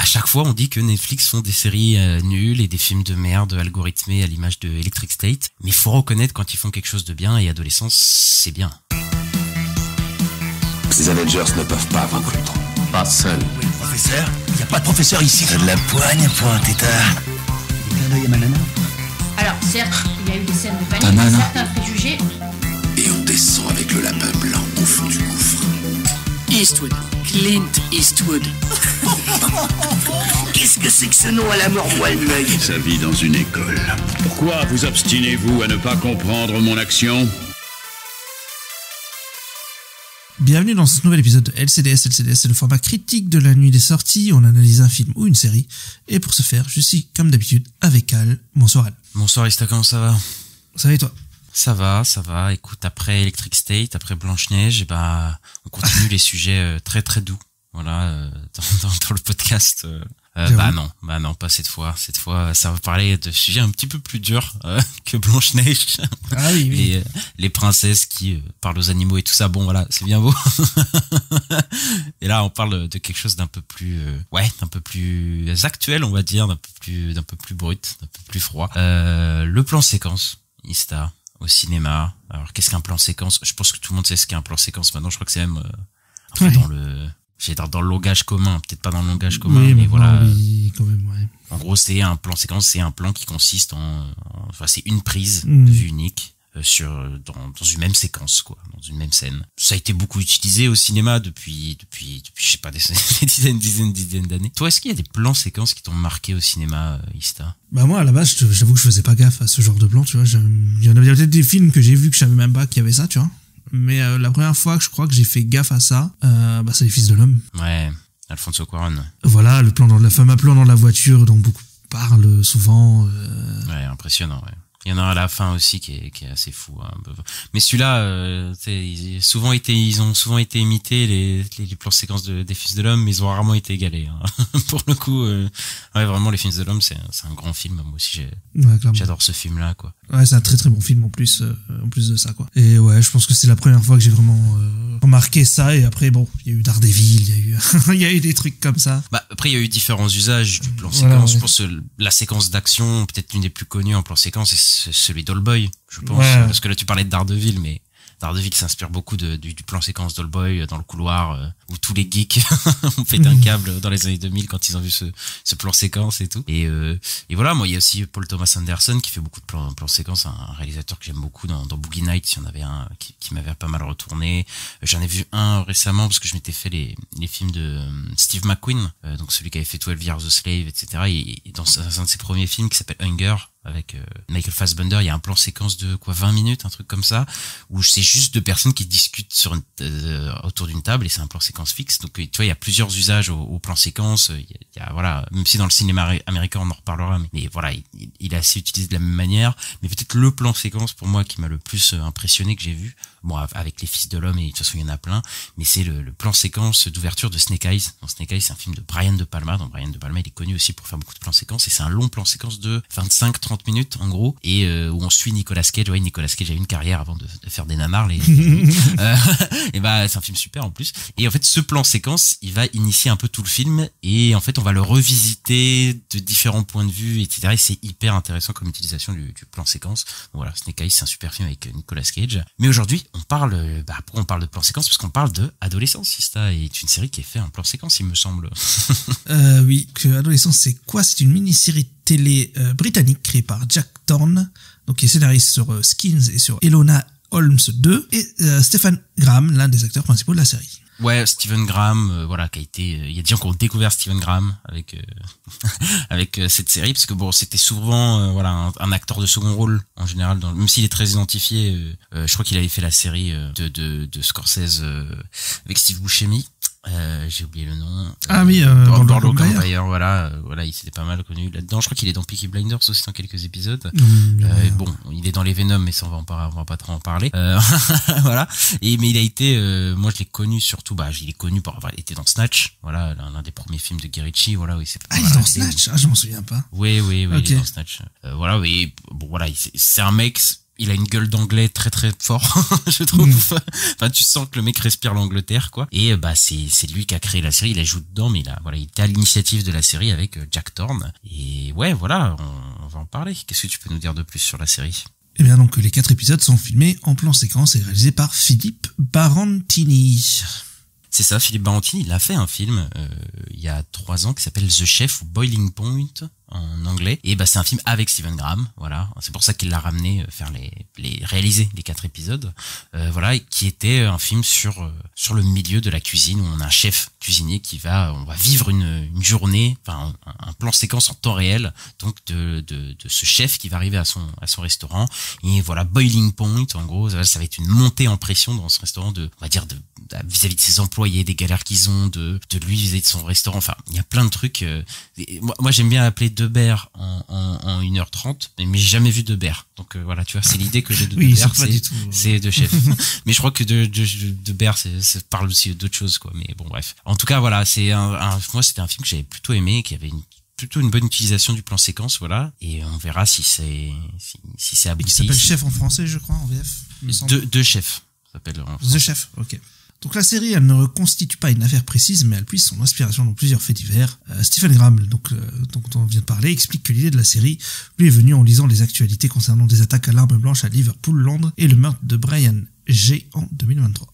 chaque fois on dit que Netflix font des séries nulles et des films de merde algorithmés à l'image de Electric State, mais faut reconnaître quand ils font quelque chose de bien, et Adolescence, c'est bien. Ces Avengers ne peuvent pas vaincre Ultron. Pas seul. Oui, le professeur. Il n'y a pas de professeur ici. T'as de la poigne pour un tétard. Clin d'œil à ma nana. Alors, certes, il y a eu des scènes de panique, Banana. certains préjugés. Et on descend avec le lapin blanc au fond du gouffre. Eastwood. Clint Eastwood. Qu'est-ce que c'est que ce nom à la mort moelle l'œil? Sa vie dans une école. Pourquoi vous obstinez-vous à ne pas comprendre mon action ? Bienvenue dans ce nouvel épisode de LCDS. LCDS, c'est le format critique de la nuit des sorties. On analyse un film ou une série. Et pour ce faire, je suis, comme d'habitude, avec Al. Bonsoir Al. Bonsoir Ista, comment ça va ? Ça va et toi ? Ça va. Écoute, après Electric State, après Blanche-Neige, on continue les sujets très très doux. Voilà, dans le podcast. Bah non, pas cette fois. Cette fois, ça va parler de sujets un petit peu plus durs que Blanche-Neige. Ah oui. Les princesses qui parlent aux animaux et tout ça. Bon, voilà, c'est bien beau. Et là, on parle de quelque chose d'un peu plus, d'un peu plus actuel, on va dire, d'un peu plus brut, d'un peu plus froid. Le plan séquence, Ista, au cinéma. Alors, qu'est-ce qu'un plan séquence ? Je pense que tout le monde sait ce qu'est un plan séquence maintenant. Je crois que c'est même dans le langage commun, peut-être pas dans le langage commun, oui, mais voilà. Oui, quand même, ouais. En gros, c'est un plan séquence, c'est un plan qui consiste c'est une prise de vue unique dans une même séquence, quoi, dans une même scène. Ça a été beaucoup utilisé au cinéma depuis je sais pas, des dizaines d'années. Toi, est-ce qu'il y a des plans séquences qui t'ont marqué au cinéma, Ista ? Bah moi, à la base, j'avoue que je faisais pas gaffe à ce genre de plan, tu vois. Il y en avait peut-être des films que j'ai vus que je savais même pas qu'il y avait ça, tu vois. Mais la première fois que je crois que j'ai fait gaffe à ça, c'est Les Fils de l'Homme. Ouais, Alfonso Cuarón. Voilà, le fameux plan dans la voiture dont beaucoup parlent souvent. Ouais, impressionnant, ouais. Il y en a un à la fin aussi qui est assez fou, hein. Mais celui-là, ils ont souvent été imités, les plans séquences des Fils de l'Homme, mais ils ont rarement été égalés, hein. Pour le coup, vraiment, les Fils de l'Homme, c'est un grand film. Moi aussi, j'adore ce film-là, quoi. Ouais, c'est un très très bon film en plus de ça, quoi. Et ouais, je pense que c'est la première fois que j'ai vraiment remarqué ça. Et après, bon, il y a eu Daredevil, il y a eu des trucs comme ça. Bah après, il y a eu différents usages du plan séquence. Ouais. Je pense que la séquence d'action, peut-être l'une des plus connues en plan séquence, c'est celui d'Allboy, je pense. Ouais. Parce que là, tu parlais de Daredevil, mais Daredevil s'inspire beaucoup du plan séquence d'Allboy dans le couloir, où tous les geeks ont fait un câble dans les années 2000 quand ils ont vu ce plan séquence et tout. Et voilà, moi, il y a aussi Paul Thomas Anderson qui fait beaucoup de plans séquences, un réalisateur que j'aime beaucoup dans Boogie Nights. Il y en avait un qui m'avait pas mal retourné. J'en ai vu un récemment parce que je m'étais fait les films de Steve McQueen, donc celui qui avait fait 12 Years a Slave, etc. Et dans un de ses premiers films qui s'appelle Hunger, avec Michael Fassbender, il y a un plan séquence de 20 minutes, un truc comme ça, où c'est juste deux personnes qui discutent autour d'une table, et c'est un plan séquence fixe. Donc tu vois, il y a plusieurs usages au plan séquence. Il y a voilà, même si dans le cinéma américain on en reparlera, mais voilà, il est assez utilisé de la même manière. Mais peut-être le plan séquence pour moi qui m'a le plus impressionné que j'ai vu, bon, avec Les Fils de l'Homme, et de toute façon il y en a plein, mais c'est le plan séquence d'ouverture de Snake Eyes. Dans Snake Eyes, c'est un film de Brian De Palma. Dans Brian De Palma, il est connu aussi pour faire beaucoup de plans séquences, et c'est un long plan séquence de 25-30 minutes en gros, et où on suit Nicolas Cage. Ouais, Nicolas Cage a eu une carrière avant de faire des nanars, et c'est un film super en plus. Et en fait, ce plan séquence, il va initier un peu tout le film, et en fait on va le revisiter de différents points de vue, etc. Et c'est hyper intéressant comme utilisation du plan séquence. Bon, voilà, Snake Eyes, c'est un super film avec Nicolas Cage. Mais aujourd'hui, pourquoi on parle de plan séquence ? Parce qu'on parle de Adolescence. Sista est une série qui est faite en plan séquence, il me semble. Oui, que Adolescence, c'est quoi ? C'est une mini-série télé britannique créée par Jack Thorne, donc qui est scénariste sur Skins et sur Elona Holmes 2, et Stephen Graham, l'un des acteurs principaux de la série. Ouais, Stephen Graham, qui a été, il y a des gens qui ont découvert Stephen Graham avec cette série, parce que bon, c'était souvent un acteur de second rôle en général, même s'il est très identifié. Je crois qu'il avait fait la série de Scorsese avec Steve Buscemi. J'ai oublié le nom. Boardwalk Empire, voilà, il s'était pas mal connu là-dedans. Je crois qu'il est dans Peaky Blinders aussi dans quelques épisodes. Bon, il est dans les Venom, mais ça on va pas trop en parler. Voilà. Mais il a été, moi je l'ai connu surtout, il est connu pour avoir été dans Snatch, voilà, l'un des premiers films de Guy Ritchie, voilà, oui, c'est. Il est dans Snatch, je m'en souviens pas. Oui, okay. Il est dans Snatch. C'est un mec. Il a une gueule d'anglais très très fort, je trouve. Enfin, tu sens que le mec respire l'Angleterre, quoi. Et c'est lui qui a créé la série. Il a joué dedans, mais il était à l'initiative de la série avec Jack Thorne. Et ouais, voilà, on va en parler. Qu'est-ce que tu peux nous dire de plus sur la série? Eh bien donc, les 4 épisodes sont filmés en plan séquence et réalisés par Philippe Barantini. C'est ça, Philippe Barantini, il a fait un film il y a 3 ans qui s'appelle The Chef ou Boiling Point en anglais. Et c'est un film avec Stephen Graham, voilà. C'est pour ça qu'il l'a ramené faire réaliser les 4 épisodes, voilà, et qui était un film sur le milieu de la cuisine où on a un chef cuisinier on va vivre une journée, enfin un plan séquence en temps réel, donc de ce chef qui va arriver à son restaurant. Et voilà, Boiling Point, en gros, ça va être une montée en pression dans ce restaurant on va dire vis-à-vis de ses employés, des galères qu'ils ont, de lui vis-à-vis de son restaurant. Enfin, il y a plein de trucs. Moi j'aime bien appeler Debert en 1h30, mais j'ai jamais vu Debert. Donc voilà, tu vois, c'est l'idée que j'ai de Debert, c'est de chef. Mais je crois que Debert, ça parle aussi d'autres choses, quoi. Mais bon, bref. En tout cas, voilà, moi c'était un film que j'avais plutôt aimé, qui avait plutôt une bonne utilisation du plan séquence, voilà. Et on verra si c'est abouti. Il s'appelle Chef en français, je crois, en VF. Deux chefs. S'appelle The Chef, ok. Donc la série, elle ne reconstitue pas une affaire précise, mais elle puise son inspiration dans plusieurs faits divers. Stephen Graham, dont on vient de parler, explique que l'idée de la série lui est venue en lisant les actualités concernant des attaques à l'arme blanche à Liverpool, Londres, et le meurtre de Brian G en 2023.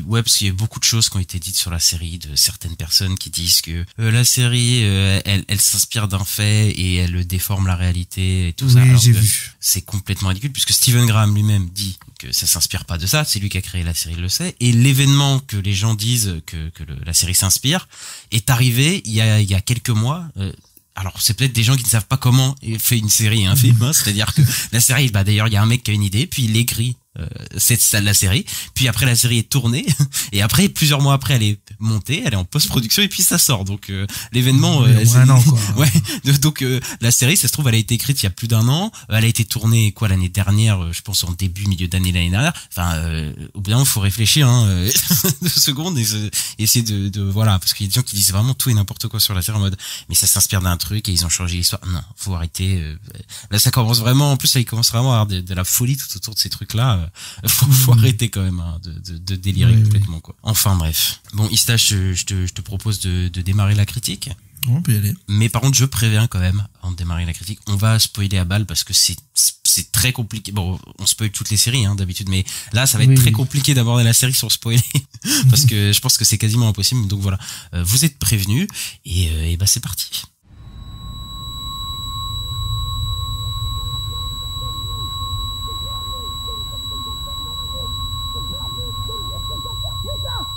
Ouais, parce qu'il y a beaucoup de choses qui ont été dites sur la série, de certaines personnes qui disent que la série, elle s'inspire d'un fait et elle déforme la réalité et tout ça. Oui, j'ai vu. C'est complètement ridicule, puisque Stephen Graham lui-même dit que ça s'inspire pas de ça, c'est lui qui a créé la série, il le sait, et l'événement que les gens disent que la série s'inspire est arrivé il y a quelques mois. Alors c'est peut-être des gens qui ne savent pas comment fait une série et un film, c'est-à-dire que la série, d'ailleurs il y a un mec qui a une idée, puis il écrit la série, puis après la série est tournée, et après plusieurs mois après elle est montée, elle est en post-production, et puis ça sort. Donc l'événement, un an, quoi. Ouais. Donc la série, ça se trouve, elle a été écrite il y a plus d'1 an, elle a été tournée l'année dernière, je pense en milieu d'année l'année dernière. Enfin, au bout d'un moment, faut réfléchir 2 secondes et essayer de voilà, parce qu'il y a des gens qui disent vraiment tout et n'importe quoi sur la série en mode, mais ça s'inspire d'un truc et ils ont changé l'histoire. Non, faut arrêter. Là, ça commence vraiment. En plus, là, il commence vraiment à avoir de la folie tout autour de ces trucs-là. Faut arrêter quand même de délirer complètement, quoi. Enfin bref. Bon, Ista, je te propose de démarrer la critique. On peut y aller. Mais par contre, je préviens quand même, avant de démarrer la critique, on va spoiler à balle parce que c'est très compliqué. Bon, on spoil toutes les séries d'habitude, mais là, ça va être très compliqué d'aborder la série sans spoiler parce que je pense que c'est quasiment impossible. Donc voilà, vous êtes prévenus et c'est parti.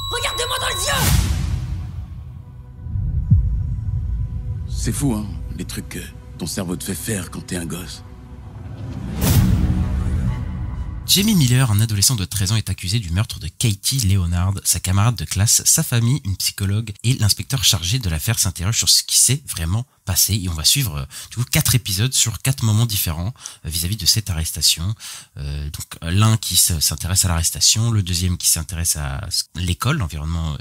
Regardez-moi dans les yeux! C'est fou, hein, les trucs que ton cerveau te fait faire quand t'es un gosse. Jamie Miller, un adolescent de 13 ans, est accusé du meurtre de Katie Leonard, sa camarade de classe, sa famille, une psychologue et l'inspecteur chargé de l'affaire s'interroge sur ce qui s'est vraiment passé. Et on va suivre 4 épisodes sur 4 moments différents vis-à-vis de cette arrestation. Donc l'un qui s'intéresse à l'arrestation, le deuxième qui s'intéresse à l'école, l'environnement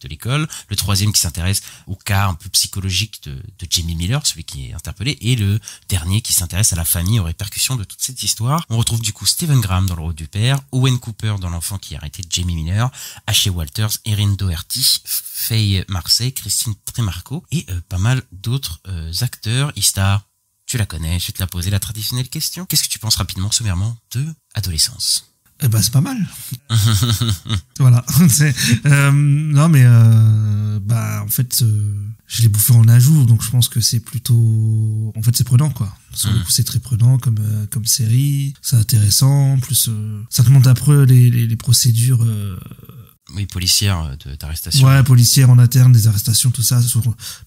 de l'école, le troisième qui s'intéresse au cas un peu psychologique de Jamie Miller, celui qui est interpellé, et le dernier qui s'intéresse à la famille, aux répercussions de toute cette histoire. On retrouve du coup Stephen Graham dans le rôle du père, Owen Cooper dans l'enfant qui a arrêté Jamie Miller, Ashley Walters, Erin Doherty, Faye Marseille, Christine Tremarco et pas mal d'autres acteurs. Ista, tu la connais, je vais te la poser la traditionnelle question. Qu'est-ce que tu penses rapidement, sommairement, de Adolescence? C'est pas mal. Voilà. Non mais en fait je l'ai bouffé en un jour, donc je pense que c'est plutôt, en fait c'est prenant, quoi. Sur le coup c'est très prenant comme série, c'est intéressant, en plus ça te montre un peu les procédures oui, policière d'arrestation. Ouais, policière en interne, des arrestations, tout ça,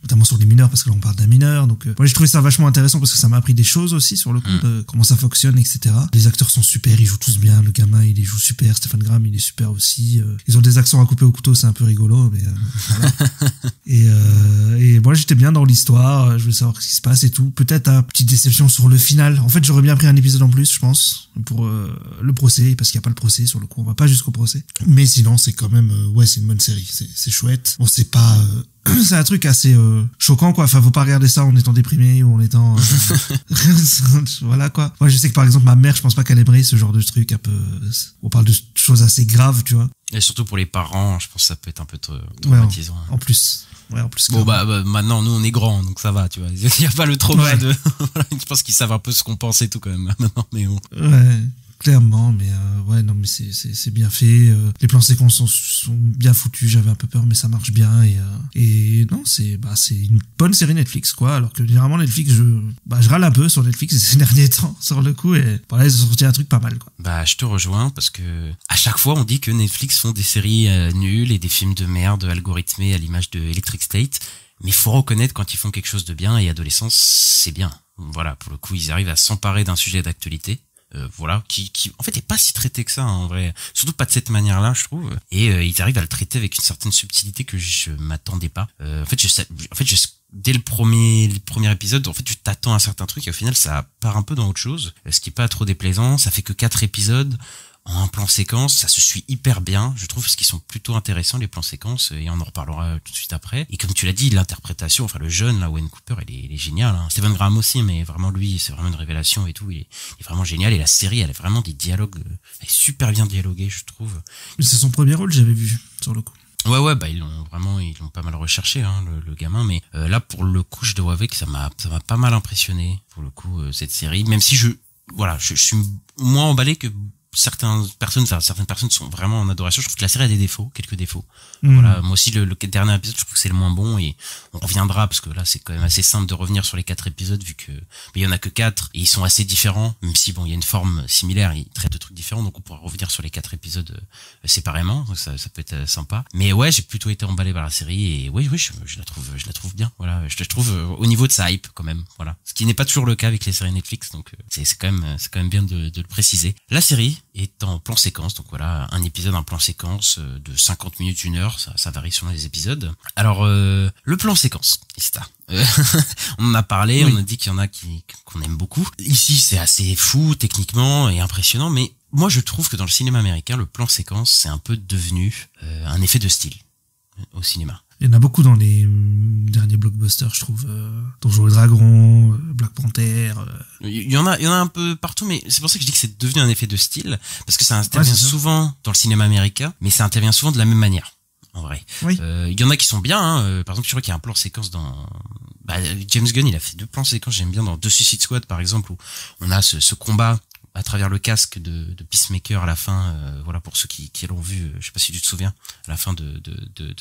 notamment sur les mineurs, parce que là on parle d'un mineur. Donc moi j'ai trouvé ça vachement intéressant parce que ça m'a appris des choses aussi sur le coup, de comment ça fonctionne, etc. Les acteurs sont super, ils jouent tous bien. Le gamin il les joue super, Stephen Graham il est super aussi. Ils ont des accents à couper au couteau, c'est un peu rigolo, mais voilà. Et moi j'étais bien dans l'histoire, je voulais savoir ce qui se passe et tout. Peut-être une petite déception sur le final. En fait j'aurais bien pris un épisode en plus, je pense, pour le procès, parce qu'il n'y a pas le procès sur le coup, on va pas jusqu'au procès. Mais sinon c'est comme même, ouais, c'est une bonne série. C'est chouette. Bon, c'est pas, c'est un truc assez choquant, quoi. Enfin, faut pas regarder ça en étant déprimé ou en étant voilà, quoi. Moi, je sais que par exemple ma mère, je pense pas qu'elle aimerait ce genre de truc un peu. On parle de choses assez graves, tu vois. Et surtout pour les parents, je pense que ça peut être un peu traumatisant. Ouais, en plus. Ouais, en plus. Bon, bah, maintenant, nous, on est grands, donc ça va, tu vois. Il y a pas le trauma de, voilà, je pense qu'ils savent un peu ce qu'on pense et tout, quand même, maintenant, mais bon. Ouais. Clairement, mais ouais, non, mais c'est bien fait. Les plans séquences sont bien foutus. J'avais un peu peur, mais ça marche bien. Et non, c'est une bonne série Netflix, quoi. Alors que généralement Netflix, je râle un peu sur Netflix ces derniers temps, sur le coup. Et voilà, ils ont sorti un truc pas mal, quoi. Bah, je te rejoins parce que à chaque fois, on dit que Netflix font des séries nulles et des films de merde algorithmés à l'image de Electric State. Mais il faut reconnaître quand ils font quelque chose de bien, et Adolescence, c'est bien. Voilà, pour le coup, ils arrivent à s'emparer d'un sujet d'actualité. Voilà, qui en fait est pas si traité que ça, hein, en vrai, surtout pas de cette manière-là, je trouve, et ils arrivent à le traiter avec une certaine subtilité que je m'attendais pas. En fait, dès le premier épisode, en fait, tu t'attends à certains trucs et au final, ça part un peu dans autre chose, ce qui est pas trop déplaisant. Ça fait que 4 épisodes en plan séquence, ça se suit hyper bien, je trouve, parce qu'ils sont plutôt intéressants, les plans séquences, et on en reparlera tout de suite après. Et comme tu l'as dit, l'interprétation, enfin le jeune, là, Wayne Cooper, il est génial, hein. Stephen Graham aussi, mais vraiment lui, c'est vraiment une révélation et tout, il est vraiment génial, et la série, elle a vraiment des dialogues, elle est super bien dialoguée, je trouve. C'est son premier rôle, j'avais vu, sur le coup. Ouais, bah ils l'ont pas mal recherché, hein, le gamin, mais là, pour le coup, je dois avouer que ça m'a pas mal impressionné, pour le coup, cette série, même si je suis moins emballé que certaines personnes sont vraiment en adoration. Je trouve que la série a quelques défauts. Voilà, moi aussi le dernier épisode, je trouve que c'est le moins bon, et on reviendra parce que là c'est quand même assez simple de revenir sur les 4 épisodes vu que il y en a que 4 et ils sont assez différents, même si bon, il y a une forme similaire, ils traitent de trucs différents, donc on pourra revenir sur les 4 épisodes séparément, donc ça peut être sympa. Mais ouais, j'ai plutôt été emballé par la série, et oui, je la trouve bien. Voilà, je trouve au niveau de sa hype quand même, voilà. Ce qui n'est pas toujours le cas avec les séries Netflix, donc c'est quand même bien de le préciser. La série est en plan séquence, donc voilà, un épisode, un plan séquence de 50 minutes, 1 heure, ça varie selon les épisodes. Alors le plan séquence, Ista. On en a parlé, oui. On a dit qu'il y en a qu'on aime beaucoup. Ici, c'est assez fou techniquement et impressionnant, mais moi je trouve que dans le cinéma américain, le plan séquence, c'est un peu devenu un effet de style au cinéma. Il y en a beaucoup dans les derniers blockbusters, je trouve. Donjons et Dragons, Black Panther. Il y en a un peu partout, mais c'est pour ça que je dis que c'est devenu un effet de style, parce que ça intervient souvent dans le cinéma américain, mais ça intervient souvent de la même manière, en vrai. Oui. Il y en a qui sont bien, hein. Par exemple, je crois qu'il y a un plan séquence dans... James Gunn, il a fait 2 plans séquences, j'aime bien, dans The Suicide Squad, par exemple, où on a ce combat à travers le casque de Peacemaker à la fin, voilà, pour ceux qui l'ont vu, je sais pas si tu te souviens, à la fin de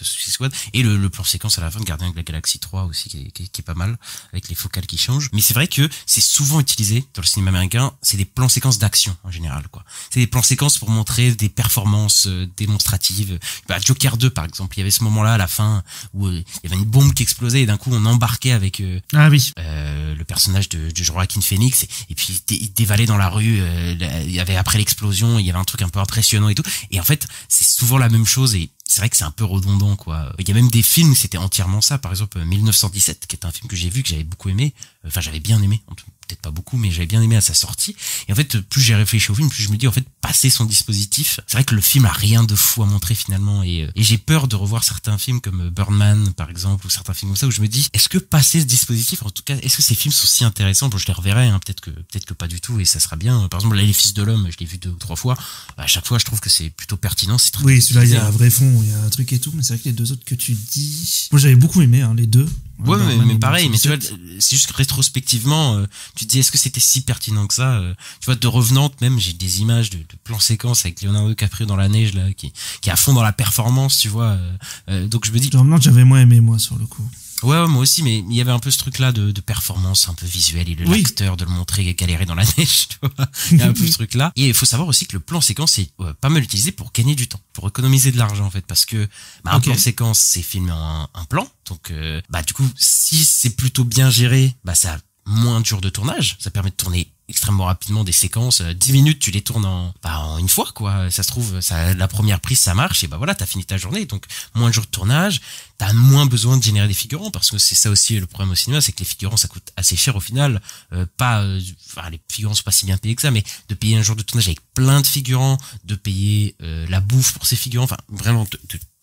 Suicide Squad, et le plan séquence à la fin de Gardiens de la Galaxie 3 aussi, qui est pas mal, avec les focales qui changent. Mais c'est vrai que c'est souvent utilisé dans le cinéma américain, c'est des plans séquences d'action en général, quoi. C'est des plans séquences pour montrer des performances démonstratives. Joker 2 par exemple, il y avait ce moment-là à la fin où il y avait une bombe qui explosait et d'un coup on embarquait avec le personnage de Joaquin Phoenix, et puis il dévalait dans la rue. Il y avait après l'explosion, il y avait un truc un peu impressionnant et tout. Et en fait, c'est souvent la même chose, et c'est vrai que c'est un peu redondant, quoi. Il y a même des films où c'était entièrement ça. Par exemple, 1917, qui est un film que j'ai vu, que j'avais beaucoup aimé. Enfin, j'avais bien aimé. Peut-être pas beaucoup, mais j'avais bien aimé à sa sortie. Et en fait, plus j'ai réfléchi au film, plus je me dis, en fait, passer son dispositif, c'est vrai que le film a rien de fou à montrer finalement. Et j'ai peur de revoir certains films comme Birdman, par exemple, ou certains films comme ça, où je me dis, est-ce que passer ce dispositif, en tout cas, est-ce que ces films sont si intéressants? Bon, je les reverrai, hein, peut-être que pas du tout, et ça sera bien. Par exemple, là, Les Fils de l'Homme, je l'ai vu 2 ou 3 fois. À chaque fois, je trouve que c'est plutôt pertinent. C'est très celui-là, il y a un vrai fond, il y a un truc et tout, mais c'est vrai que les 2 autres que tu dis, moi, j'avais beaucoup aimé, hein, les 2. Ouais, mais pareil, mais tu vois, c'est juste que rétrospectivement, tu te dis, est-ce que c'était si pertinent que ça? Tu vois, de Revenante, même, j'ai des images de plans séquences avec Leonardo DiCaprio dans la neige, là, qui est à fond dans la performance, tu vois. Donc je me dis... Revenante, j'avais moins aimé, moi, sur le coup. Ouais, moi aussi, mais il y avait un peu ce truc-là de performance un peu visuelle, et l'acteur de le montrer galérer dans la neige, tu vois. Il y a un peu ce truc-là. Et il faut savoir aussi que le plan séquence est pas mal utilisé pour gagner du temps, pour économiser de l'argent, en fait, parce que un plan séquence, c'est filmé en un plan. Donc, du coup, si c'est plutôt bien géré, ça a moins dur de tournage. Ça permet de tourner extrêmement rapidement des séquences, 10 minutes tu les tournes en une fois quoi. Ça se trouve, la première prise ça marche et bah voilà, t'as fini ta journée. Donc moins de jours de tournage, t'as moins besoin de générer des figurants, parce que c'est ça aussi le problème au cinéma, c'est que les figurants ça coûte assez cher au final. Les figurants sont pas si bien payés que ça, mais de payer un jour de tournage avec plein de figurants, de payer la bouffe pour ces figurants, enfin vraiment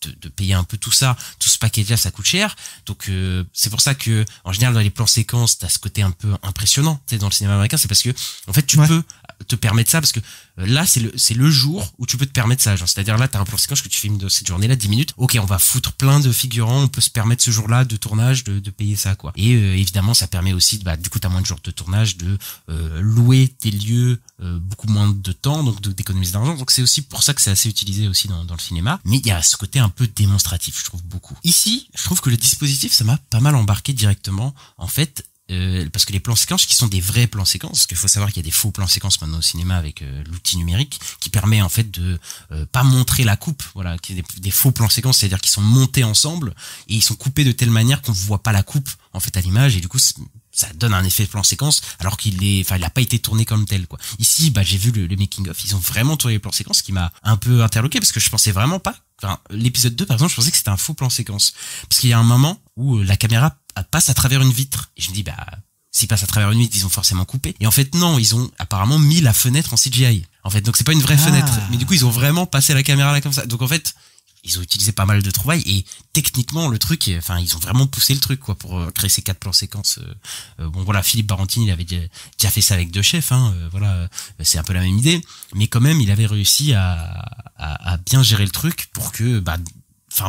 de payer un peu tout ça, tout ce package là, ça coûte cher. Donc c'est pour ça que en général dans les plans séquences t'as ce côté un peu impressionnant, tu sais, dans le cinéma américain, c'est parce que en fait tu peux te permettre ça, parce que là c'est le jour où tu peux te permettre ça, genre, c'est-à-dire là t'as un plan séquence que tu filmes de cette journée là 10 minutes, ok, on va foutre plein de figurants, on peut se permettre ce jour là de tournage de payer ça quoi. Et évidemment ça permet aussi du coup t'as moins de jours de tournage, de louer tes lieux beaucoup moins de temps, donc d'économiser d'argent. Donc c'est aussi pour ça que c'est assez utilisé aussi dans le cinéma, mais il y a ce côté un peu démonstratif, je trouve beaucoup. Ici je trouve que le dispositif ça m'a pas mal embarqué directement en fait, parce que les plans séquences qui sont des vrais plans séquences, parce qu'il faut savoir qu'il y a des faux plans séquences maintenant au cinéma avec l'outil numérique qui permet en fait de pas montrer la coupe, voilà, qui est des faux plans séquences, c'est-à-dire qu'ils sont montés ensemble et ils sont coupés de telle manière qu'on voit pas la coupe en fait à l'image, et du coup ça donne un effet plan séquence alors il a pas été tourné comme tel quoi. Ici j'ai vu le making of, ils ont vraiment tourné les plans séquences, qui m'a un peu interloqué parce que je pensais vraiment pas. Enfin, l'épisode 2 par exemple, je pensais que c'était un faux plan séquence, parce qu'il y a un moment où la caméra passe à travers une vitre et je me dis s'ils passent à travers une vitre ils ont forcément coupé, et en fait non, ils ont apparemment mis la fenêtre en CGI en fait, donc c'est pas une vraie fenêtre, mais du coup ils ont vraiment passé la caméra là comme ça, donc en fait ils ont utilisé pas mal de trouvailles, et techniquement le truc, ils ont vraiment poussé le truc quoi pour créer ces 4 plans séquences. Bon voilà, Philippe Barantini il avait déjà fait ça avec Deux Chefs, voilà, c'est un peu la même idée, mais quand même il avait réussi à bien gérer le truc pour que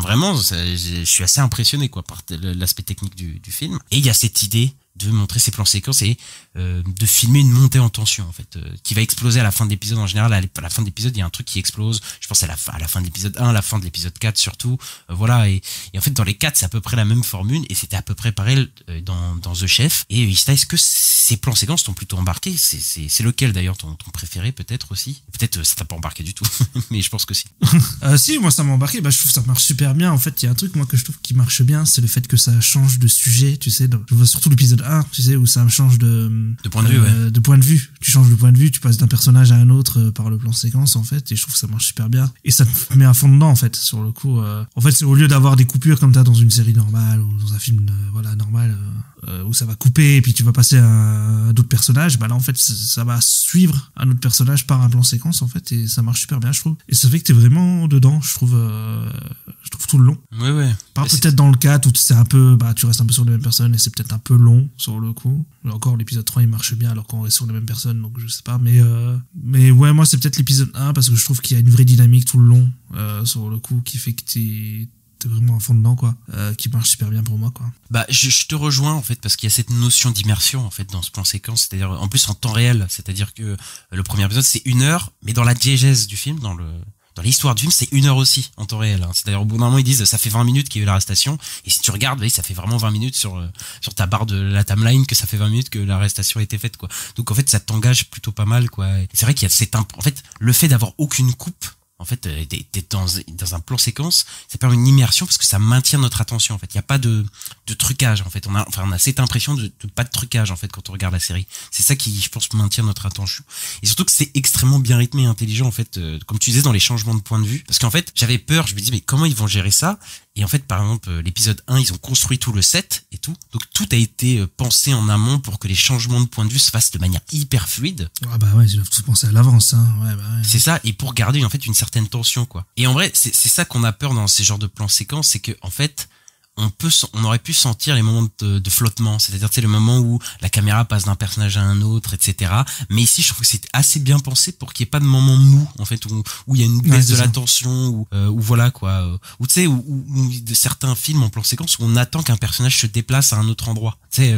vraiment je suis assez impressionné quoi par l'aspect technique du film. Et il y a cette idée de montrer ces plans séquences et de filmer une montée en tension en fait, qui va exploser à la fin de l'épisode. En général à la fin de l'épisode il y a un truc qui explose, je pense à la fin de l'épisode 1, à la fin de l'épisode 4 surtout, voilà, et en fait dans les 4 c'est à peu près la même formule, et c'était à peu près pareil dans The Chef. Et Ista, est-ce que ces plans séquences t'ont plutôt embarqué? C'est lequel d'ailleurs ton préféré peut-être aussi? Peut-être ça t'a pas embarqué du tout mais je pense que si. Si, moi ça m'a embarqué, je trouve que ça marche super bien en fait. Il y a un truc moi que je trouve qui marche bien, c'est le fait que ça change de sujet, tu sais, je vois surtout l'épisode 1, tu sais, où ça change de point de vue, de point de vue. Tu changes de point de vue, tu passes d'un personnage à un autre par le plan séquence en fait, et je trouve que ça marche super bien, et ça te met à fond dedans en fait. Sur le coup, en fait c'est au lieu d'avoir des coupures comme t'as dans une série normale ou dans un film normal où ça va couper et puis tu vas passer à d'autres personnages, là en fait ça va suivre un autre personnage par un plan séquence en fait, et ça marche super bien je trouve, et ça fait que t'es vraiment dedans je trouve tout le long. Ouais. Peut-être dans le 4 où c'est un peu tu restes un peu sur les mêmes personnes et c'est peut-être un peu long sur le coup. Mais encore l'épisode 3 il marche bien alors qu'on reste sur les mêmes personnes, donc je sais pas, mais ouais, moi c'est peut-être l'épisode 1 parce que je trouve qu'il y a une vraie dynamique tout le long sur le coup qui fait que t'es vraiment à fond dedans quoi, qui marche super bien pour moi quoi. Je te rejoins en fait, parce qu'il y a cette notion d'immersion en fait dans ce plan séquence, c'est-à-dire en plus en temps réel, c'est-à-dire que le premier épisode c'est 1 heure, mais dans la diégèse du film, dans l'histoire du film, c'est 1 heure aussi en temps réel. C'est-à-dire au bout d'un moment ils disent ça fait 20 minutes qu'il y a eu l'arrestation, et si tu regardes, ça fait vraiment 20 minutes sur ta barre de la timeline que ça fait 20 minutes que l'arrestation a été faite quoi. Donc en fait ça t'engage plutôt pas mal quoi. Et c'est vrai qu'il y a en fait le fait d'avoir aucune coupe, en fait, d'être dans un plan séquence, ça permet une immersion parce que ça maintient notre attention. En fait, il y a pas de trucage. En fait, on a cette impression de pas de trucage en fait quand on regarde la série. C'est ça qui, je pense, maintient notre attention. Et surtout que c'est extrêmement bien rythmé et intelligent en fait, comme tu disais dans les changements de point de vue. Parce qu'en fait, j'avais peur. Je me dis mais comment ils vont gérer ça? Et en fait, par exemple, l'épisode 1, ils ont construit tout le set et tout. Donc tout a été pensé en amont pour que les changements de point de vue se fassent de manière hyper fluide. Ouais, ils doivent tout penser à l'avance, hein. Ouais. C'est ça, et pour garder en fait une certaine tension quoi. Et en vrai, c'est ça qu'on a peur dans ces genres de plans séquences, c'est que en fait, on aurait pu sentir les moments de flottement, c'est-à-dire le moment où la caméra passe d'un personnage à un autre, etc. Mais ici, je trouve que c'est assez bien pensé pour qu'il n'y ait pas de moment mou, en fait, où il y a une baisse de la tension, ou voilà quoi, ou tu sais, ou de certains films en plan séquence où on attend qu'un personnage se déplace à un autre endroit. Tu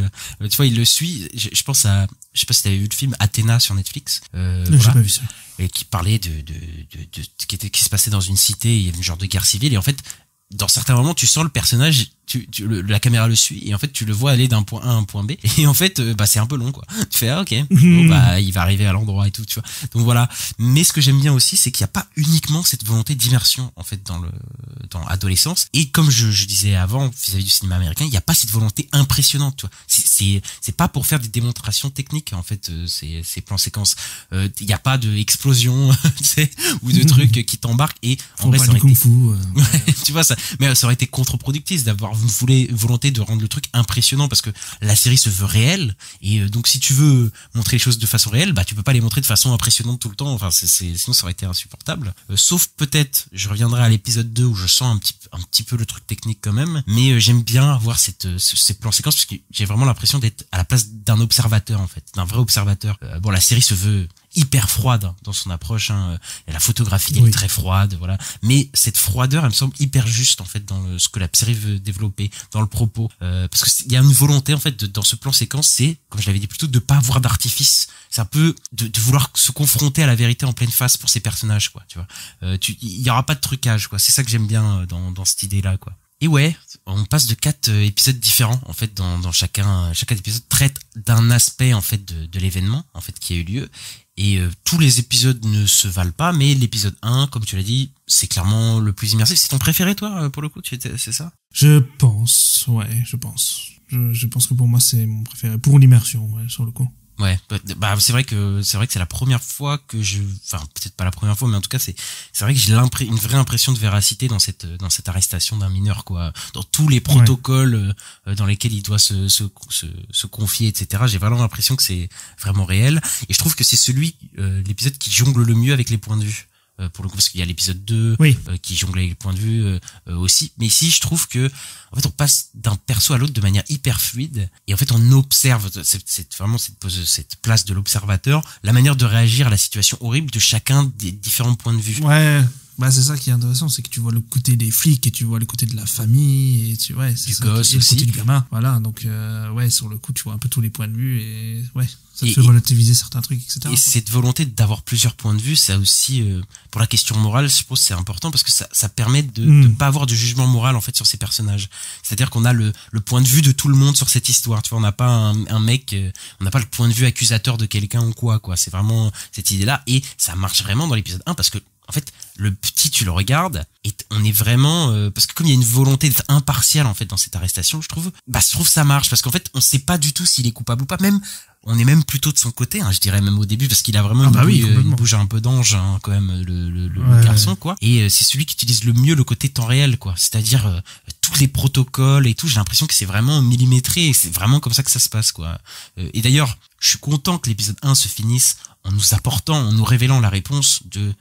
vois, il le suit. Je pense à, je sais pas si t'avais vu le film Athéna sur Netflix. J'ai pas vu ça. Et qui parlait qui se passait dans une cité, il y avait une genre de guerre civile, et en fait, dans certains moments, tu sens le personnage, la caméra le suit, et en fait, tu le vois aller d'un point A à un point B, et en fait, c'est un peu long, quoi. Tu fais, ok, bon, il va arriver à l'endroit et tout, tu vois. Donc voilà. Mais ce que j'aime bien aussi, c'est qu'il n'y a pas uniquement cette volonté d'immersion, en fait, dans Adolescence. Et comme je disais avant, vis-à-vis du cinéma américain, il n'y a pas cette volonté impressionnante, tu vois. c'est pas pour faire des démonstrations techniques en fait, ces plans séquences. Il y a pas de explosion, tu sais, ou de trucs qui t'embarquent, et en vrai ça aurait été tu vois ça, mais ça aurait été contre-productif d'avoir une volonté de rendre le truc impressionnant, parce que la série se veut réelle, et donc si tu veux montrer les choses de façon réelle, bah tu peux pas les montrer de façon impressionnante tout le temps, enfin sinon ça aurait été insupportable. Sauf peut-être, je reviendrai à l'épisode 2 où je sens un petit peu le truc technique quand même, mais j'aime bien avoir ces plans séquences, parce que j'ai vraiment l'impression d'être à la place d'un observateur en fait, d'un vrai observateur. Bon, la série se veut hyper froide dans son approche, hein. Et la photographie elle est très froide, voilà, mais cette froideur elle me semble hyper juste en fait dans ce que la série veut développer, dans le propos, parce que il y a une volonté en fait dans ce plan séquence, c'est, comme je l'avais dit plus tôt, de pas avoir d'artifice. C'est un peu de vouloir se confronter à la vérité en pleine face pour ces personnages, quoi, tu vois. Il y aura pas de trucage, quoi. C'est ça que j'aime bien dans cette idée là, quoi. Et ouais, on passe de 4 épisodes différents en fait, dans chacun épisode traite d'un aspect en fait de l'événement en fait qui a eu lieu, et tous les épisodes ne se valent pas, mais l'épisode 1, comme tu l'as dit, c'est clairement le plus immersif. C'est ton préféré toi pour le coup, c'est ça? Je pense, ouais, je pense que pour moi c'est mon préféré pour l'immersion, ouais, sur le coup. Ouais, bah c'est vrai que c'est la première fois que enfin peut-être pas la première fois, mais en tout cas c'est vrai que j'ai une vraie impression de véracité dans cette arrestation d'un mineur, quoi, dans tous les protocoles dans lesquels il doit se confier, etc. J'ai vraiment l'impression que c'est vraiment réel, et je trouve que c'est l'épisode qui jongle le mieux avec les points de vue. Pour le coup, parce qu'il y a l'épisode 2 qui jongle avec les points de vue aussi, mais ici je trouve que en fait on passe d'un perso à l'autre de manière hyper fluide, et en fait on observe vraiment cette place de l'observateur, la manière de réagir à la situation horrible de chacun des différents points de vue. Ouais, bah c'est ça qui est intéressant, c'est que tu vois le côté des flics et tu vois le côté de la famille, et c'est du ça, gosse et aussi, le côté du gamin, voilà, donc ouais, sur le coup tu vois un peu tous les points de vue, et ouais, ça te fait relativiser certains trucs, etc. Et cette volonté d'avoir plusieurs points de vue, ça aussi, pour la question morale, je pense que c'est important, parce que ça permet de ne pas avoir de jugement moral en fait sur ces personnages. C'est-à-dire qu'on a le point de vue de tout le monde sur cette histoire. Tu vois, on n'a pas un mec, on n'a pas le point de vue accusateur de quelqu'un ou quoi. C'est vraiment cette idée-là, et ça marche vraiment dans l'épisode 1, parce que en fait, le petit, tu le regardes, et on est vraiment, parce que comme il y a une volonté d'être impartial en fait dans cette arrestation, je trouve ça marche, parce qu'en fait, on sait pas du tout s'il est coupable ou pas. Même, on est même plutôt de son côté, hein, je dirais même au début, parce qu'il a vraiment une bouge un peu d'ange, hein, quand même, le garçon, quoi. Et c'est celui qui utilise le mieux le côté temps réel, quoi. C'est-à-dire tous les protocoles et tout. J'ai l'impression que c'est vraiment millimétré, et c'est vraiment comme ça que ça se passe, quoi. Et d'ailleurs, je suis content que l'épisode 1 se finisse en nous révélant la réponse de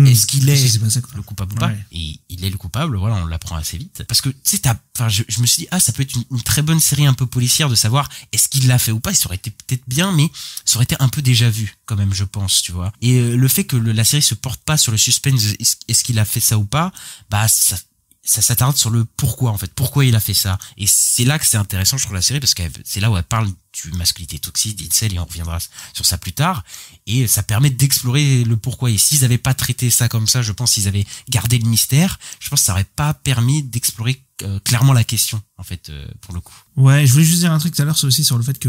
est-ce qu'il est le coupable ou pas? Et il est le coupable, voilà, on l'apprend assez vite. Parce que, tu sais, je me suis dit, ça peut être une très bonne série un peu policière de savoir est-ce qu'il l'a fait ou pas. Ça aurait été peut-être bien, mais ça aurait été un peu déjà vu, quand même, je pense, tu vois. Et le fait que la série se porte pas sur le suspense, est-ce qu'il a fait ça ou pas, bah, ça s'attarde sur le pourquoi, en fait. Pourquoi il a fait ça. Et c'est là que c'est intéressant, je trouve, la série, parce que c'est là où elle parle du masculinité toxique, d'incel, et on reviendra sur ça plus tard. Et ça permet d'explorer le pourquoi. Et s'ils avaient pas traité ça comme ça, je pense qu'ils avaient gardé le mystère, je pense que ça aurait pas permis d'explorer clairement la question, en fait, pour le coup. Ouais, je voulais juste dire un truc tout à l'heure, c'est aussi sur le fait que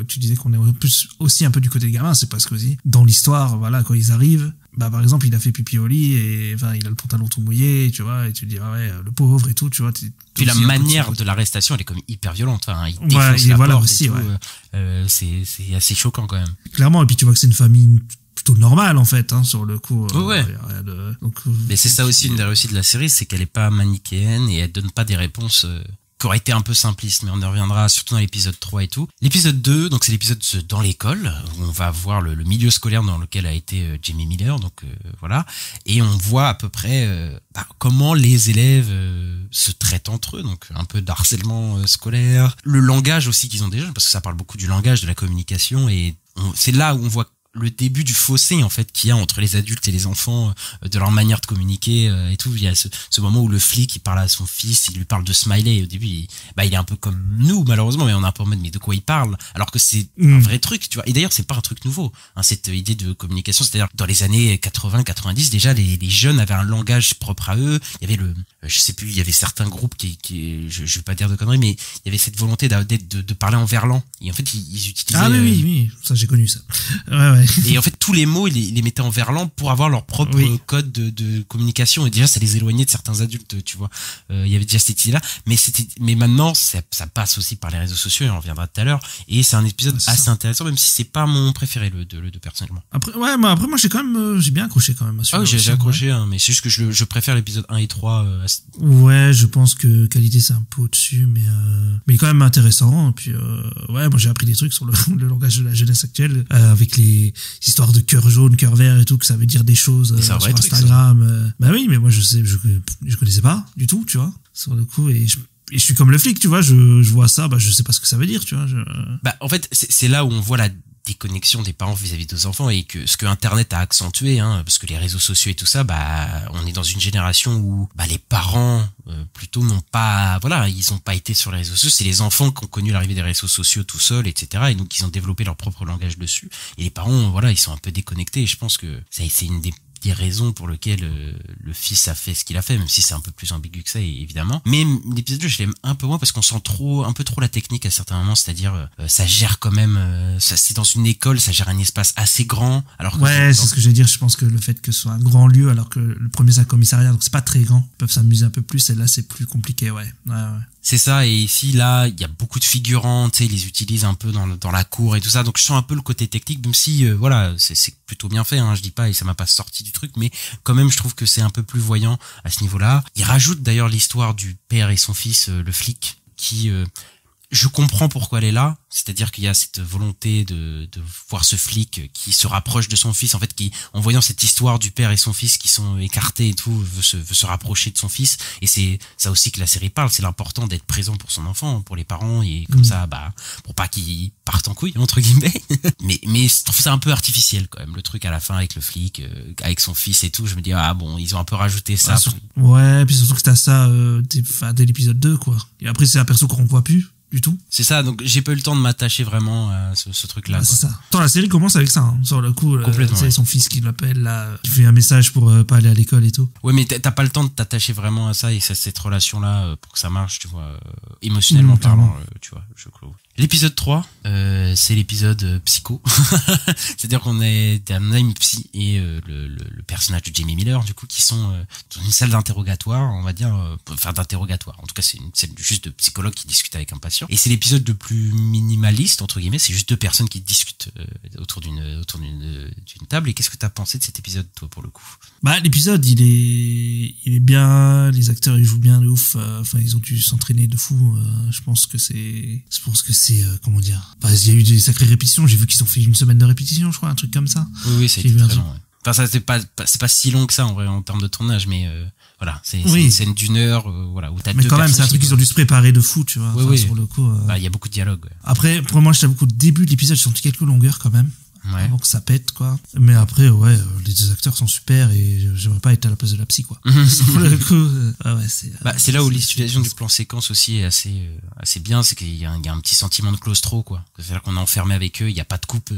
tu disais qu'on est plus aussi un peu du côté des gamins, c'est parce que aussi, dans l'histoire, voilà, quand ils arrivent, bah, par exemple, il a fait pipi au lit, et, enfin, il a le pantalon tout mouillé, tu vois, et tu te dis, ah ouais, le pauvre et tout, tu vois. Puis la manière de l'arrestation, elle est comme hyper violente, enfin, il défonce la porte aussi, et tout, c'est assez choquant, quand même. Clairement, et puis tu vois que c'est une famille plutôt normale, en fait, hein, sur le coup. Ouais. Donc, mais c'est ça aussi une des réussites de la série, c'est qu'elle est pas manichéenne, et elle donne pas des réponses qui auraient été un peu simplistes, mais on y reviendra surtout dans l'épisode 3 et tout. L'épisode 2, donc c'est l'épisode dans l'école, où on va voir le milieu scolaire dans lequel a été Jamie Miller, donc voilà, et on voit à peu près comment les élèves se traitent entre eux, donc un peu d'harcèlement scolaire, le langage aussi qu'ils ont déjà, parce que ça parle beaucoup du langage, de la communication, et c'est là où on voit le début du fossé en fait qu'il y a entre les adultes et les enfants, de leur manière de communiquer et tout. Il y a ce moment où le flic il parle à son fils, il lui parle de Smiley, et au début il est un peu comme nous malheureusement, mais on a un peu en mode mais de quoi il parle, alors que c'est un vrai truc, tu vois. Et d'ailleurs c'est pas un truc nouveau, hein, cette idée de communication, c'est-à-dire dans les années 80-90 déjà les jeunes avaient un langage propre à eux. Il y avait je sais plus, il y avait certains groupes qui je vais pas dire de conneries, mais il y avait cette volonté de parler en verlan. Et en fait, ils utilisaient... Ah oui, ça j'ai connu ça. Ouais. Et en fait, tous les mots, ils les mettaient en verlan pour avoir leur propre code de communication. Et déjà, ça les éloignait de certains adultes, tu vois. Il y avait déjà cette idée-là. Mais maintenant, ça passe aussi par les réseaux sociaux, et on reviendra tout à l'heure. Et c'est un épisode assez intéressant, même si c'est pas mon préféré, le 2 personnellement. Après, moi, j'ai quand même, j'ai bien accroché quand même à celui-là. Ah oui, j'ai accroché, hein, mais c'est juste que je préfère l'épisode 1 et 3. Ouais, je pense que qualité c'est un peu au-dessus, mais quand même intéressant. Et puis, ouais, moi j'ai appris des trucs sur le langage de la jeunesse actuelle, avec les histoires de cœur jaune, cœur vert et tout, que ça veut dire des choses sur Instagram. Bah oui, mais moi je connaissais pas du tout, tu vois, sur le coup, et je suis comme le flic, tu vois, je vois ça, bah je sais pas ce que ça veut dire, tu vois. Bah en fait, c'est là où on voit la déconnexion des parents vis-à-vis de nos enfants, et que ce que Internet a accentué, hein, parce que les réseaux sociaux et tout ça, bah on est dans une génération où bah les parents plutôt n'ont pas, voilà, ils ont pas été sur les réseaux sociaux. C'est les enfants qui ont connu l'arrivée des réseaux sociaux tout seuls, etc. Et donc ils ont développé leur propre langage dessus. Et les parents, voilà, ils sont un peu déconnectés. Et je pense que c'est une des raisons pour lesquelles le fils a fait ce qu'il a fait, même si c'est un peu plus ambigu que ça, évidemment. Mais l'épisode 2, je l'aime un peu moins parce qu'on sent un peu trop la technique à certains moments, c'est-à-dire ça gère quand même, c'est dans une école, ça gère un espace assez grand. Alors que ouais, c'est ce que j'allais dire. Je pense que le fait que ce soit un grand lieu, alors que le premier c'est un commissariat, donc c'est pas très grand, ils peuvent s'amuser un peu plus, et là c'est plus compliqué, ouais. C'est ça, et ici, là, il y a beaucoup de figurants, tu sais, ils les utilisent un peu dans la cour et tout ça, donc je sens un peu le côté technique, même si, voilà, c'est plutôt bien fait, hein, je dis pas, et ça m'a pas sorti du truc, mais quand même, je trouve que c'est un peu plus voyant à ce niveau-là. Il rajoute d'ailleurs l'histoire du père et son fils, le flic, qui... je comprends pourquoi elle est là, c'est-à-dire qu'il y a cette volonté de voir ce flic qui se rapproche de son fils, en fait, qui, en voyant cette histoire du père et son fils qui sont écartés et tout, veut se rapprocher de son fils. Et c'est ça aussi que la série parle, c'est l'important d'être présent pour son enfant, pour les parents, et comme ça, bah, pour pas qu'il parte en couille, entre guillemets. mais je trouve ça un peu artificiel, quand même, le truc à la fin avec le flic, avec son fils et tout. Je me dis, ah bon, ils ont un peu rajouté ça. Ouais, puis surtout que t'as ça, dès l'épisode 2, quoi. Et après, c'est un perso qu'on voit plus du tout. C'est ça, donc j'ai pas eu le temps de m'attacher vraiment à ce truc-là. Ah, c'est ça. Attends, la série commence avec ça, hein, sur le coup. C'est son fils qui l'appelle, là, qui fait un message pour pas aller à l'école et tout. Ouais, mais t'as pas le temps de t'attacher vraiment à ça, et cette relation-là, pour que ça marche, tu vois, émotionnellement parlant, tu vois, je trouve. L'épisode 3, c'est l'épisode psycho. C'est-à-dire qu'on est une psy et le personnage de Jamie Miller, du coup, qui sont dans une salle d'interrogatoire, on va dire, enfin d'interrogatoire. En tout cas, c'est une salle juste de psychologue qui discute avec un patient. Et c'est l'épisode le plus minimaliste, entre guillemets. C'est juste deux personnes qui discutent autour d'une table. Et qu'est-ce que t'as pensé de cet épisode, toi, pour le coup? Bah, l'épisode, il est bien. Les acteurs, ils jouent bien de ouf. Enfin, ils ont dû s'entraîner de fou. Je pense que c'est comment dire. Bah, il y a eu des sacrées répétitions. J'ai vu qu'ils ont fait une semaine de répétition, je crois, un truc comme ça. Oui, c'est très long. Ouais. Enfin, ça, c'est pas si long que ça, en vrai, en termes de tournage, mais voilà, c'est une scène d'une heure, voilà, où t'as mais deux quand même, c'est un truc qu'ils ont dû se préparer de fou, tu vois. Oui. Sur le coup. Bah, il y a beaucoup de dialogue. Ouais. Après, pour moi, je t'avoue qu'au début de l'épisode, j'ai senti quelques longueurs quand même. Ouais. Avant que ça pète, quoi. Mais après, ouais, les deux acteurs sont super, et j'aimerais pas être à la place de la psy, quoi. Sur le coup, c'est là où l'utilisation du plan séquence aussi est assez bien, c'est qu'il y a un petit sentiment de claustro, quoi. C'est-à-dire qu'on est enfermé avec eux, il y a pas de coupe,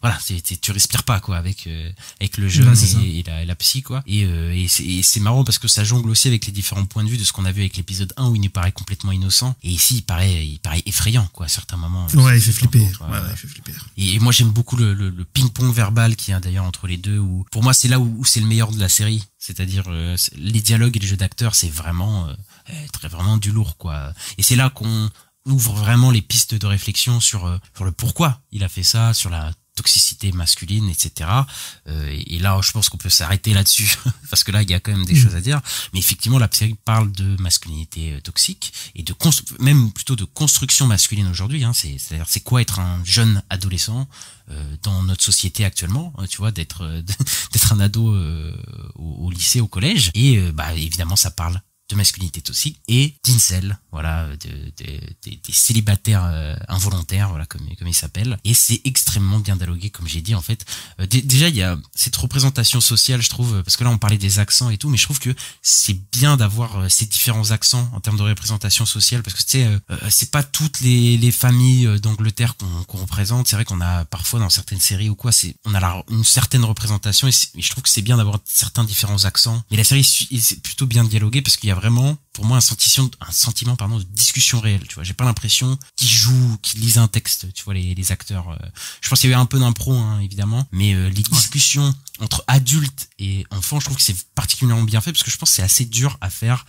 voilà, tu respires pas, quoi, avec le jeune et la psy, quoi. Et c'est marrant parce que ça jongle aussi avec les différents points de vue de ce qu'on a vu avec l'épisode 1 où il nous paraît complètement innocent, et ici il paraît effrayant, quoi, à certains moments. Ouais, il fait flipper. Il fait flipper. Et moi j'aime beaucoup le ping-pong verbal qu'il y a d'ailleurs entre les deux, où pour moi c'est là où c'est le meilleur de la série, c'est-à-dire les dialogues et les jeux d'acteurs, c'est vraiment vraiment du lourd, quoi. Et c'est là qu'on ouvre vraiment les pistes de réflexion sur le pourquoi il a fait ça, sur la toxicité masculine, etc. Et là, je pense qu'on peut s'arrêter là-dessus parce que là, il y a quand même des choses à dire. Mais effectivement, la série parle de masculinité toxique et même plutôt de construction masculine aujourd'hui. Hein. C'est-à-dire, c'est quoi être un jeune adolescent dans notre société actuellement, tu vois, d'être un ado au lycée, au collège. Et évidemment, ça parle de masculinité toxique et d'incel, voilà, des célibataires involontaires, voilà, comme ils s'appellent. Et c'est extrêmement bien dialogué, comme j'ai dit, en fait. Déjà, il y a cette représentation sociale, je trouve, parce que là, on parlait des accents et tout, mais je trouve que c'est bien d'avoir ces différents accents en termes de représentation sociale, parce que tu sais, c'est pas toutes les familles d'Angleterre qu'on représente. C'est vrai qu'on a parfois dans certaines séries ou quoi, on a une certaine représentation, et je trouve que c'est bien d'avoir certains différents accents. Mais la série c'est plutôt bien dialoguée parce qu'il y a vraiment pour moi un sentiment de discussion réelle, tu vois. J'ai pas l'impression qu'ils jouent, qu'ils lisent un texte, tu vois, les acteurs. Je pense qu'il y a eu un peu d'impro, hein, évidemment, mais les discussions entre adultes et enfants, je trouve que c'est particulièrement bien fait parce que je pense que c'est assez dur à faire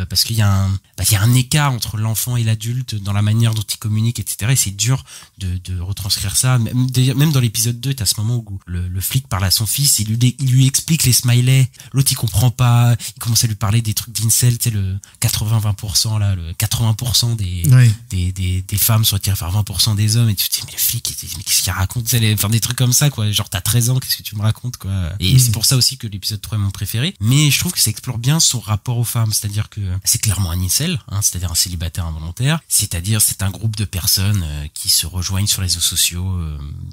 parce qu'il y a un écart entre l'enfant et l'adulte dans la manière dont ils communiquent, etc. Et c'est dur de retranscrire ça. Même dans l'épisode 2, t'as ce moment où le flic parle à son fils, il lui explique les smileys, l'autre il comprend pas, il commence à lui parler des trucs d'incel, tu sais, le 80-20% là, le 80% des femmes sont attirées par 20% des hommes, et tu te dis mais le flic, mais qu'est-ce qu'il raconte, faire des trucs comme ça, quoi, genre t'as 13 ans, qu'est-ce que tu me racontes, quoi. Et c'est pour ça aussi que l'épisode 3 est mon préféré, mais je trouve que ça explore bien son rapport aux femmes, c'est-à-dire que c'est clairement un incel, hein, c'est-à-dire un célibataire involontaire, c'est-à-dire c'est un groupe de personnes qui se rejoignent sur les réseaux sociaux,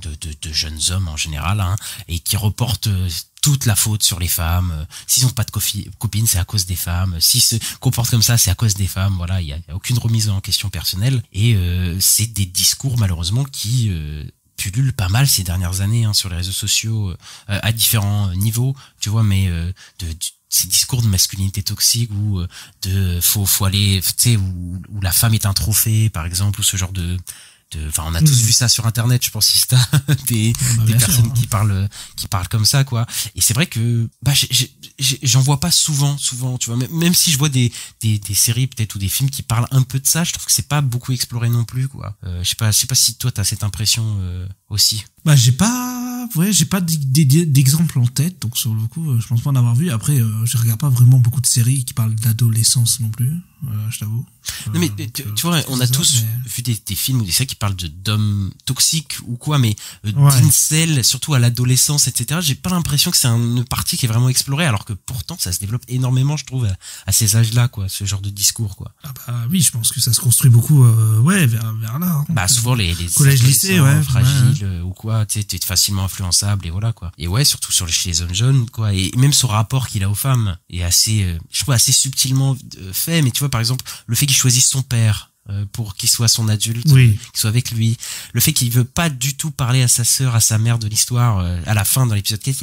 de jeunes hommes en général, hein, et qui reportent toute la faute sur les femmes. S'ils ont pas de copines, c'est à cause des femmes. S'ils se comportent comme ça, c'est à cause des femmes. Voilà, il y a aucune remise en question personnelle. Et c'est des discours malheureusement qui pullulent pas mal ces dernières années, hein, sur les réseaux sociaux à différents niveaux, tu vois, mais ces discours de masculinité toxique où faut aller, tu sais, où la femme est un trophée, par exemple, ou ce genre enfin, on a tous vu ça sur internet, je pense, Insta, des personnes qui parlent comme ça, quoi. Et c'est vrai que j'en vois pas souvent, tu vois, même si je vois des séries peut-être ou des films qui parlent un peu de ça, je trouve que c'est pas beaucoup exploré non plus, quoi. Je sais pas si toi t'as cette impression aussi. J'ai pas d'exemple en tête, donc sur le coup, je pense pas en avoir vu. Après, je regarde pas vraiment beaucoup de séries qui parlent d'adolescence non plus, je t'avoue. Non mais tu vois, on a tous vu des films ou des séries qui parlent d'hommes toxiques ou quoi, mais d'incel, surtout à l'adolescence, etc. J'ai pas l'impression que c'est une partie qui est vraiment explorée, alors que pourtant ça se développe énormément, je trouve, à ces âges-là, quoi, ce genre de discours, quoi. Ah bah oui, je pense que ça se construit beaucoup, vers là. Hein. Souvent les collège, lycée, fragiles ou quoi, tu sais, t'es facilement influençable et voilà, quoi. Et surtout chez les hommes jeunes, quoi. Et même ce rapport qu'il a aux femmes est assez, je trouve, assez subtilement fait. Mais tu vois, par exemple, le fait qu'il choisisse son père pour qu'il soit son adulte, qu'il soit avec lui, le fait qu'il veut pas du tout parler à sa sœur, à sa mère de l'histoire, à la fin dans l'épisode 4,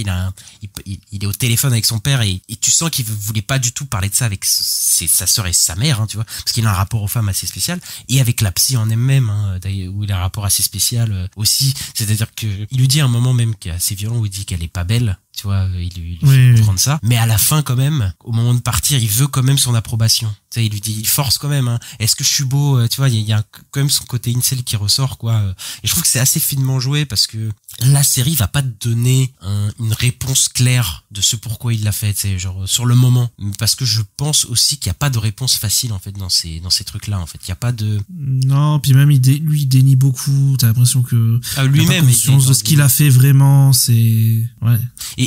il est au téléphone avec son père et tu sens qu'il voulait pas du tout parler de ça avec sa sœur et sa mère, hein, tu vois, parce qu'il a un rapport aux femmes assez spécial, et avec la psy en elle-même, hein, où il a un rapport assez spécial aussi, c'est-à-dire que il lui dit à un moment même qui est assez violent, où il dit qu'elle est pas belle, tu vois, il lui fait comprendre ça, mais à la fin quand même, au moment de partir, il veut quand même son approbation, tu sais, il lui dit, il force quand même, hein, est-ce que je suis beau, tu vois, il y a quand même son côté incel qui ressort, quoi, et je trouve que c'est assez finement joué, parce que la série va pas te donner une réponse claire de ce pourquoi il l'a fait, tu sais, genre sur le moment, parce que je pense aussi qu'il y a pas de réponse facile en fait dans ces trucs-là, en fait, il y a pas de... Non, puis même lui il dénie beaucoup, t'as l'impression que lui-même il a pas conscience de ce qu'il a fait vraiment, c'est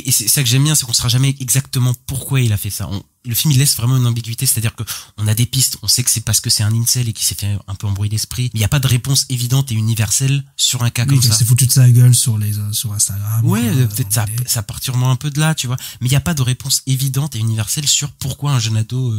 et c'est ça que j'aime bien, c'est qu'on saura jamais exactement pourquoi il a fait ça. Le film il laisse vraiment une ambiguïté, c'est-à-dire que on a des pistes, on sait que c'est parce que c'est un incel et qu'il s'est fait un peu embrouiller l'esprit, mais il y a pas de réponse évidente et universelle sur un cas comme ça. C'est foutu de sa gueule sur Instagram. Peut-être ça part sûrement un peu de là, tu vois, mais il y a pas de réponse évidente et universelle sur pourquoi un jeune ado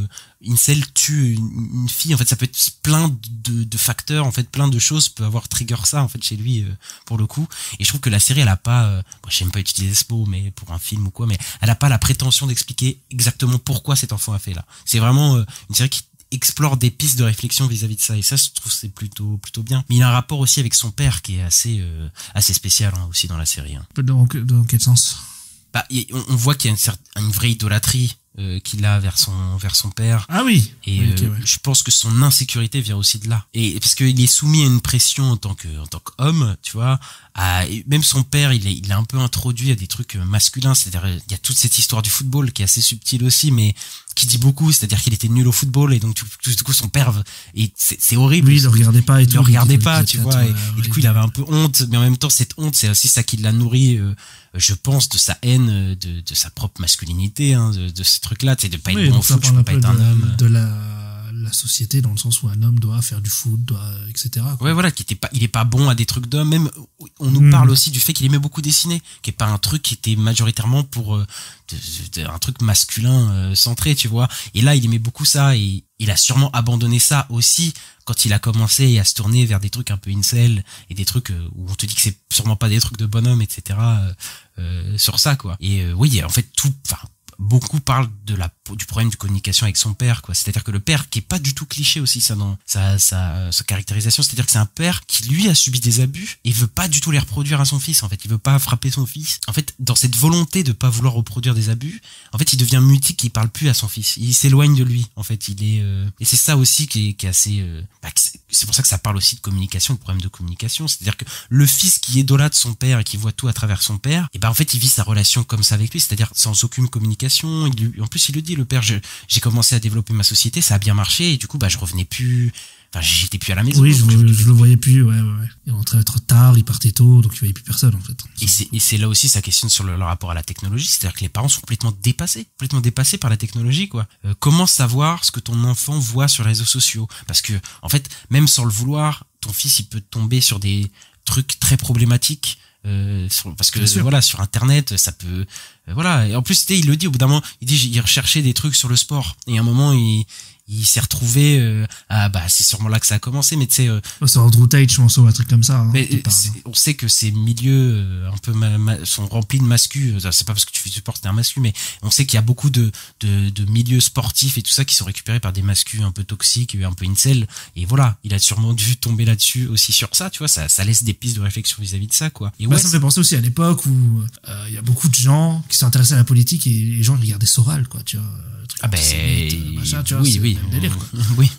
incel tue une fille. En fait, ça peut être plein de facteurs, en fait, plein de choses peut avoir trigger ça en fait chez lui, pour le coup. Et je trouve que la série elle a pas, j'aime pas utiliser ce mot, mais pour un film ou quoi, mais elle a pas la prétention d'expliquer exactement pourquoi cet enfant a fait là. C'est vraiment une série qui explore des pistes de réflexion vis-à-vis de ça, et ça je trouve c'est plutôt bien. Mais il a un rapport aussi avec son père qui est assez spécial, hein, aussi dans la série, hein. Dans quel sens? On voit qu'il y a une vraie idolâtrie qu'il a vers son père. Ah oui. Et je pense que son insécurité vient aussi de là. Et parce qu'il est soumis à une pression en tant qu'homme, tu vois. Même son père, il est un peu introduit à des trucs masculins. C'est-à-dire, il y a toute cette histoire du football qui est assez subtile aussi, mais qui dit beaucoup. C'est-à-dire qu'il était nul au football et donc du coup son père, et c'est horrible. Oui, il le regardait pas et tout. Il le regardait pas, tu vois. Et du coup, il avait un peu honte, mais en même temps, cette honte, c'est aussi ça qui l'a nourri. Je pense de sa haine de sa propre masculinité, hein, de ce truc-là, tu sais, de pas être bon au foot, je peux pas être un homme. De la société, dans le sens où un homme doit faire du foot, etc. quoi. Ouais, voilà, il est pas bon à des trucs d'homme. Même, on nous parle aussi du fait qu'il aimait beaucoup dessiner, qui est pas un truc qui était majoritairement pour un truc masculin centré, tu vois. Et là, il aimait beaucoup ça, et il a sûrement abandonné ça aussi quand il a commencé à se tourner vers des trucs un peu incel et des trucs où on te dit que c'est sûrement pas des trucs de bonhomme, etc. Sur ça, quoi. Et oui, en fait, beaucoup parlent du problème de communication avec son père, quoi. C'est-à-dire que le père, qui est pas du tout cliché aussi, ça, dans sa caractérisation, c'est-à-dire que c'est un père qui, lui, a subi des abus et veut pas du tout les reproduire à son fils, en fait. Il veut pas frapper son fils. En fait, dans cette volonté de pas vouloir reproduire des abus, en fait, il devient mutique, il parle plus à son fils. Il s'éloigne de lui, en fait. Il est, et c'est ça aussi qui est assez, c'est pour ça que ça parle aussi de communication, de problème de communication. C'est-à-dire que le fils qui idolâtre son père et qui voit tout à travers son père, et en fait, il vit sa relation comme ça avec lui, c'est-à-dire sans aucune communication. En plus, il le dit, le père, j'ai commencé à développer ma société, ça a bien marché, et du coup, je revenais plus, j'étais plus à la maison. Oui, je le voyais plus, ouais. Il rentrait trop tard, il partait tôt, donc il voyait plus personne, en fait. Et c'est là aussi, ça questionne sur le rapport à la technologie, c'est-à-dire que les parents sont complètement dépassés par la technologie, quoi. Comment savoir ce que ton enfant voit sur les réseaux sociaux? Parce que, en fait, même sans le vouloir, ton fils, il peut tomber sur des trucs très problématiques, parce que voilà, sur internet ça peut voilà, et en plus il le dit au bout d'un moment, il recherchait des trucs sur le sport, et à un moment il s'est retrouvé c'est sûrement là que ça a commencé, mais tu sais c'est Andrew Tate, je pense, ou un truc comme ça, hein, mais on sait que ces milieux un peu sont remplis de mascus. C'est pas parce que tu fais du sport que t'es un mascu, mais on sait qu'il y a beaucoup de milieux sportifs et tout ça qui sont récupérés par des mascus un peu toxiques, un peu incel, et voilà, il a sûrement dû tomber là-dessus aussi, sur ça, tu vois, ça laisse des pistes de réflexion vis-à-vis de ça, quoi. Et ça me fait penser aussi à l'époque où il y a beaucoup de gens qui sont intéressés à la politique, et les gens regardaient Soral, quoi, tu vois. Tu vois, oui, délire, quoi. Oui,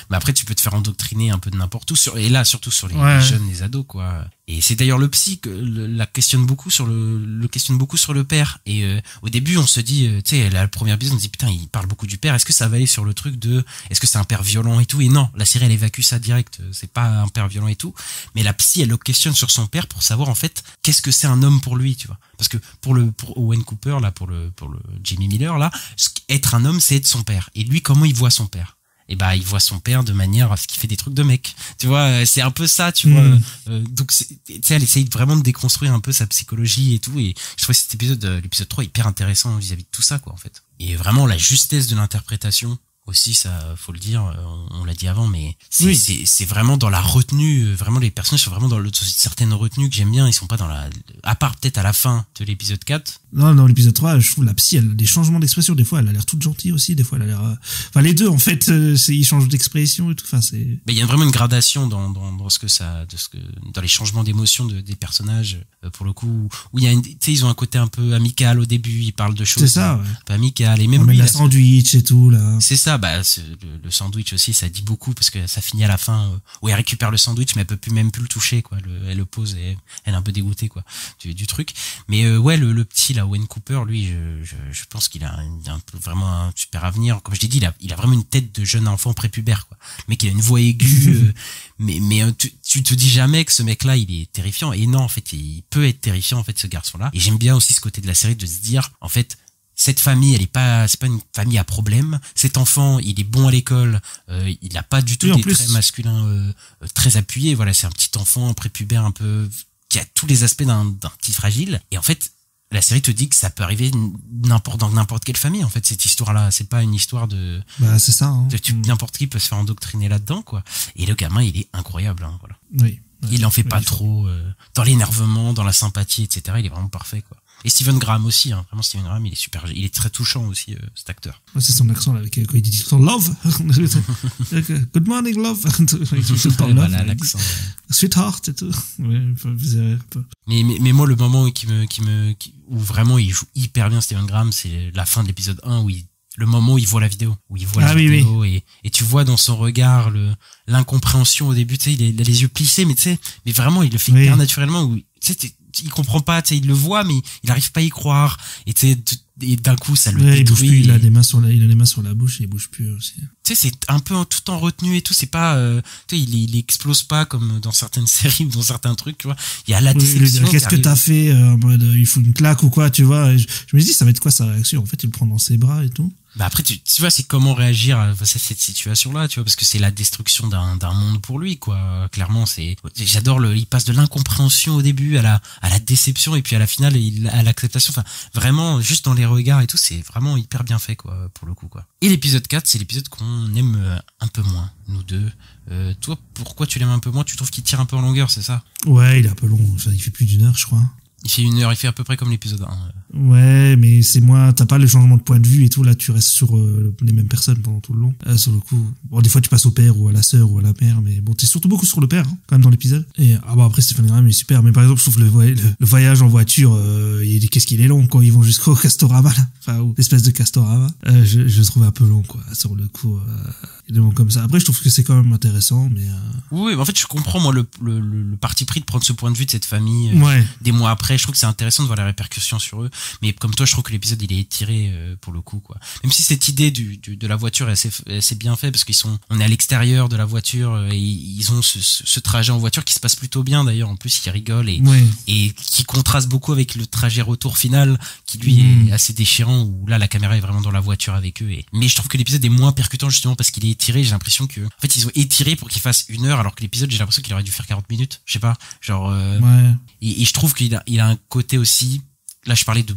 mais après tu peux te faire endoctriner un peu de n'importe où, et là surtout sur les jeunes, les ados, quoi. Et c'est d'ailleurs le psy la questionne beaucoup sur le père. Et au début on se dit, tu sais, la première bise, on se dit putain, il parle beaucoup du père. Est-ce que ça va aller sur le truc de, est-ce que c'est un père violent et tout? Et non, la série elle évacue ça direct. C'est pas un père violent et tout. Mais la psy elle le questionne sur son père pour savoir en fait qu'est-ce que c'est un homme pour lui, tu vois. Parce que pour Owen Cooper là, pour le Jimmy Miller là, être un homme c'est être son père. Et lui, comment il voit son père? Et il voit son père de manière à ce qu'il fait des trucs de mec, tu vois, c'est un peu ça, tu vois. Donc tu sais, elle essaye vraiment de déconstruire un peu sa psychologie et tout, et je trouve cet l'épisode 3 hyper intéressant vis-à-vis de tout ça, quoi, en fait. Et vraiment la justesse de l'interprétation aussi, ça faut le dire, on l'a dit avant, mais c'est vraiment dans la retenue, vraiment les personnages sont vraiment dans certaines retenues que j'aime bien. Ils sont pas dans à part peut-être à la fin de l'épisode 4. Non, dans l'épisode 3, je trouve la psy, elle a des changements d'expression. Des fois, elle a l'air toute gentille aussi. Des fois, elle a l'air, les deux, en fait, ils changent d'expression et tout. Mais il y a vraiment une gradation dans dans les changements d'émotion des personnages, pour le coup, où il y a tu sais, ils ont un côté un peu amical au début, ils parlent de choses un peu amicales, et même lui, la sandwich et tout, là. C'est ça, le sandwich aussi, ça dit beaucoup, parce que ça finit à la fin, où elle récupère le sandwich, mais elle peut même plus le toucher, quoi. Elle le pose et elle est un peu dégoûtée, quoi, du truc. Mais le petit là, Owen Cooper, lui, je pense qu'il a vraiment un super avenir. Comme je l'ai dit, il a vraiment une tête de jeune enfant prépubère, quoi. Le mec, il a une voix aiguë, mais tu te dis jamais que ce mec-là, il est terrifiant. Et non, en fait, il peut être terrifiant, en fait, ce garçon-là. Et j'aime bien aussi ce côté de la série, de se dire, en fait, cette famille, c'est pas une famille à problème. Cet enfant, il est bon à l'école, il a pas du tout des traits masculins très appuyés. Voilà, c'est un petit enfant prépubère un peu qui a tous les aspects d'un petit fragile. Et en fait, la série te dit que ça peut arriver dans n'importe quelle famille, en fait, cette histoire-là. C'est pas une histoire de... c'est ça, hein. N'importe qui peut se faire endoctriner là-dedans, quoi. Et le gamin, il est incroyable, hein, voilà. Oui. Il en fait pas trop, dans l'énervement, dans la sympathie, etc. Il est vraiment parfait, quoi. Et Stephen Graham aussi, hein. Vraiment, Stephen Graham, il est super, il est très touchant aussi, cet acteur. Ouais, c'est son accent, là, avec, quand il dit tout le temps love. Good morning, love. Voilà, l'accent. Sweetheart et tout. Ouais, mais moi, le moment où vraiment il joue hyper bien Stephen Graham, c'est la fin de l'épisode 1 le moment où il voit la vidéo, et tu vois dans son regard l'incompréhension au début, tu sais, il a les yeux plissés, mais tu sais, mais vraiment, il le fait hyper naturellement, où, tu sais, il comprend pas, tu sais, il le voit, mais il arrive pas à y croire, et tu sais, et d'un coup, ça le détruit. Il bouge plus, il a les mains sur la bouche, et il bouge plus aussi. Tu sais, c'est un peu tout en retenue et tout, c'est pas, tu sais, il explose pas comme dans certaines séries ou dans certains trucs, tu vois. Il y a la déception. Qu'est-ce que t'as fait, en mode, il fout une claque ou quoi, tu vois. Et je me dis, ça va être quoi sa réaction? En fait, il le prend dans ses bras et tout. Après, tu vois, c'est comment réagir à cette situation-là, tu vois, parce que c'est la destruction d'un monde pour lui, quoi. Clairement, j'adore il passe de l'incompréhension au début à la déception, et puis à la finale, à l'acceptation. Enfin, vraiment, juste dans les regards et tout, c'est vraiment hyper bien fait, quoi, pour le coup, quoi. Et l'épisode 4, c'est l'épisode qu'on aime un peu moins, nous deux. Toi, pourquoi tu l'aimes un peu moins? Tu trouves qu'il tire un peu en longueur, c'est ça? Ouais, il est un peu long. Il fait plus d'1 heure, je crois. Il fait 1 heure, il fait à peu près comme l'épisode Ouais, mais c'est moins, t'as pas le changement de point de vue et tout, là tu restes sur les mêmes personnes pendant tout le long. Sur le coup, bon, des fois tu passes au père ou à la sœur ou à la mère, mais bon, t'es surtout beaucoup sur le père, hein, quand même dans l'épisode. Et bon, après Stephen Graham il est super, mais par exemple je trouve le voyage en voiture, qu'est-ce qu'il est long quand ils vont jusqu'au Castorama là, enfin ou l'espèce de Castorama, je trouve un peu long quoi, sur le coup. Des moments comme ça. Après, je trouve que c'est quand même intéressant, mais oui, mais en fait, je comprends moi le parti pris de prendre ce point de vue de cette famille des mois après. Je trouve que c'est intéressant de voir les répercussions sur eux. Mais comme toi, je trouve que l'épisode il est étiré pour le coup, quoi. Même si cette idée de la voiture est assez bien fait parce on est à l'extérieur de la voiture et ils ont ce trajet en voiture qui se passe plutôt bien d'ailleurs. En plus, ils rigolent et qui contraste beaucoup avec le trajet retour final qui lui est assez déchirant où là la caméra est vraiment dans la voiture avec eux. Mais je trouve que l'épisode est moins percutant justement parce qu'il est étiré. J'ai l'impression que en fait ils ont étiré pour qu'il fasse 1 heure alors que l'épisode j'ai l'impression qu'il aurait dû faire 40 minutes, je sais pas, genre et je trouve qu'il a un côté aussi, là je parlais de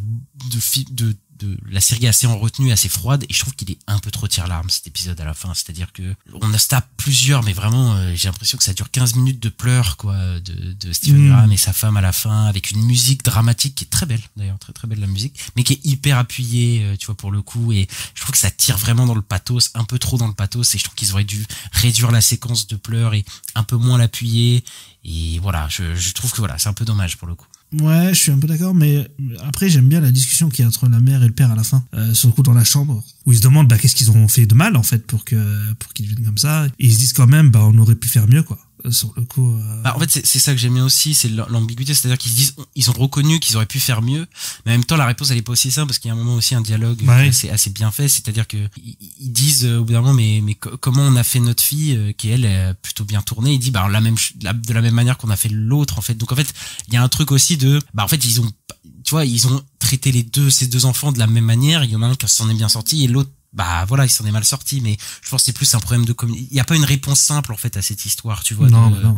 la série assez en retenue, assez froide, et je trouve qu'il est un peu trop tire-larme cet épisode à la fin, c'est-à-dire que on a tape plusieurs, mais vraiment j'ai l'impression que ça dure 15 minutes de pleurs quoi, de Stephen Graham et sa femme à la fin, avec une musique dramatique qui est très belle d'ailleurs, très très belle la musique, mais qui est hyper appuyée tu vois pour le coup, et je trouve que ça tire vraiment dans le pathos, un peu trop dans le pathos, et je trouve qu'ils auraient dû réduire la séquence de pleurs et un peu moins l'appuyer, et voilà, je trouve que voilà, c'est un peu dommage pour le coup. Ouais, je suis un peu d'accord, mais après j'aime bien la discussion qu'il y a entre la mère et le père à la fin, sur le coup dans la chambre, où ils se demandent qu'est-ce qu'ils ont fait de mal en fait pour qu'ils deviennent comme ça, et ils se disent quand même on aurait pu faire mieux quoi. Sur le coup en fait c'est ça que j'aime bien aussi, c'est l'ambiguïté, c'est-à-dire qu'ils se disent, ils ont reconnu qu'ils auraient pu faire mieux, mais en même temps la réponse elle est pas aussi simple parce qu'il y a un moment aussi un dialogue assez bien fait, c'est-à-dire que ils disent au bout d'un moment mais comment on a fait notre fille qui elle est plutôt bien tournée, il dit de la même manière qu'on a fait l'autre en fait, donc en fait il y a un truc aussi de en fait ils ont traité ces deux enfants de la même manière, il y en a un qui s'en est bien sorti et l'autre voilà, il s'en est mal sorti, mais je pense que c'est plus un problème de communication. Il n'y a pas une réponse simple, en fait, à cette histoire, tu vois. Non.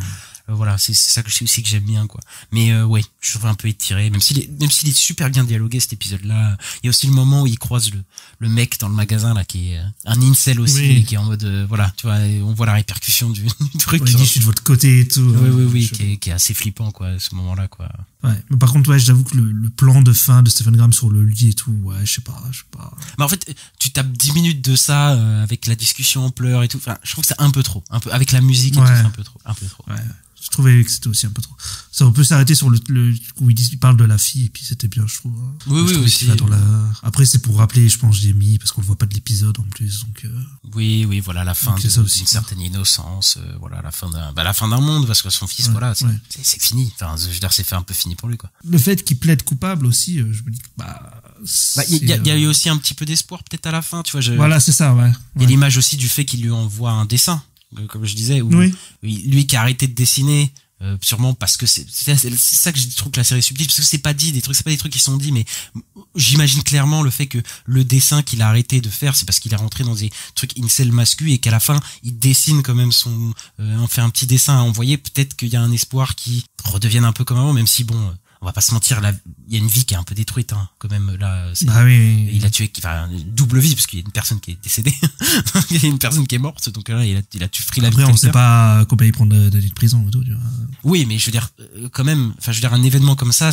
Voilà, c'est ça que aussi que j'aime bien, quoi. Mais, je trouve un peu étiré, même s'il est super bien dialogué, cet épisode-là. Il y a aussi le moment où il croise le mec dans le magasin, là, qui est un incel aussi, et qui est en mode, voilà, tu vois, on voit la répercussion du truc. Il dit, je suis de votre côté et tout. Oui, qui est assez flippant, quoi, à ce moment-là, quoi. Ouais, mais par contre, j'avoue que le plan de fin de Stephen Graham sur le lit et tout, je sais pas. Mais en fait, tu tapes 10 minutes de ça, avec la discussion en pleurs et tout. Enfin, je trouve que c'est un peu trop. Un peu, avec la musique et tout, c'est un peu trop. Ouais. Je trouvais que c'était aussi un peu trop. Ça, on peut s'arrêter sur le où il parle de la fille, et puis c'était bien, je trouve. Oui, aussi. Après, c'est pour rappeler, je pense, Jamie, parce qu'on le voit pas de l'épisode en plus, donc. Oui, voilà, la fin d'une certaine innocence, voilà, la fin d'un monde, parce que son fils, voilà, c'est fini. Enfin, je veux dire, c'est fait un peu fini pour lui, quoi. Le fait qu'il plaide coupable aussi, je me dis que, il y a eu aussi un petit peu d'espoir, peut-être à la fin, tu vois. Voilà, c'est ça, ouais. Il y a l'image aussi du fait qu'il lui envoie un dessin, comme je disais, où lui qui a arrêté de dessiner, sûrement parce que c'est ça que je trouve que la série est subtile, parce que c'est pas pas des trucs qui sont dit, mais j'imagine clairement le fait que le dessin qu'il a arrêté de faire, c'est parce qu'il est rentré dans des trucs incel mascu et qu'à la fin il dessine quand même on fait un petit dessin à envoyer, peut-être qu'il y a un espoir qui redevienne un peu comme avant, même si bon, on va pas se mentir, là, il y a une vie qui est un peu détruite, hein, quand même, là. Il a tué, double vie, parce qu'il y a une personne qui est décédée. Il y a une personne qui est morte, donc là, il a tué la vie. Après, on sait pas combien il prend d'années de prison et tout, tu vois. Oui, mais je veux dire, quand même, un événement comme ça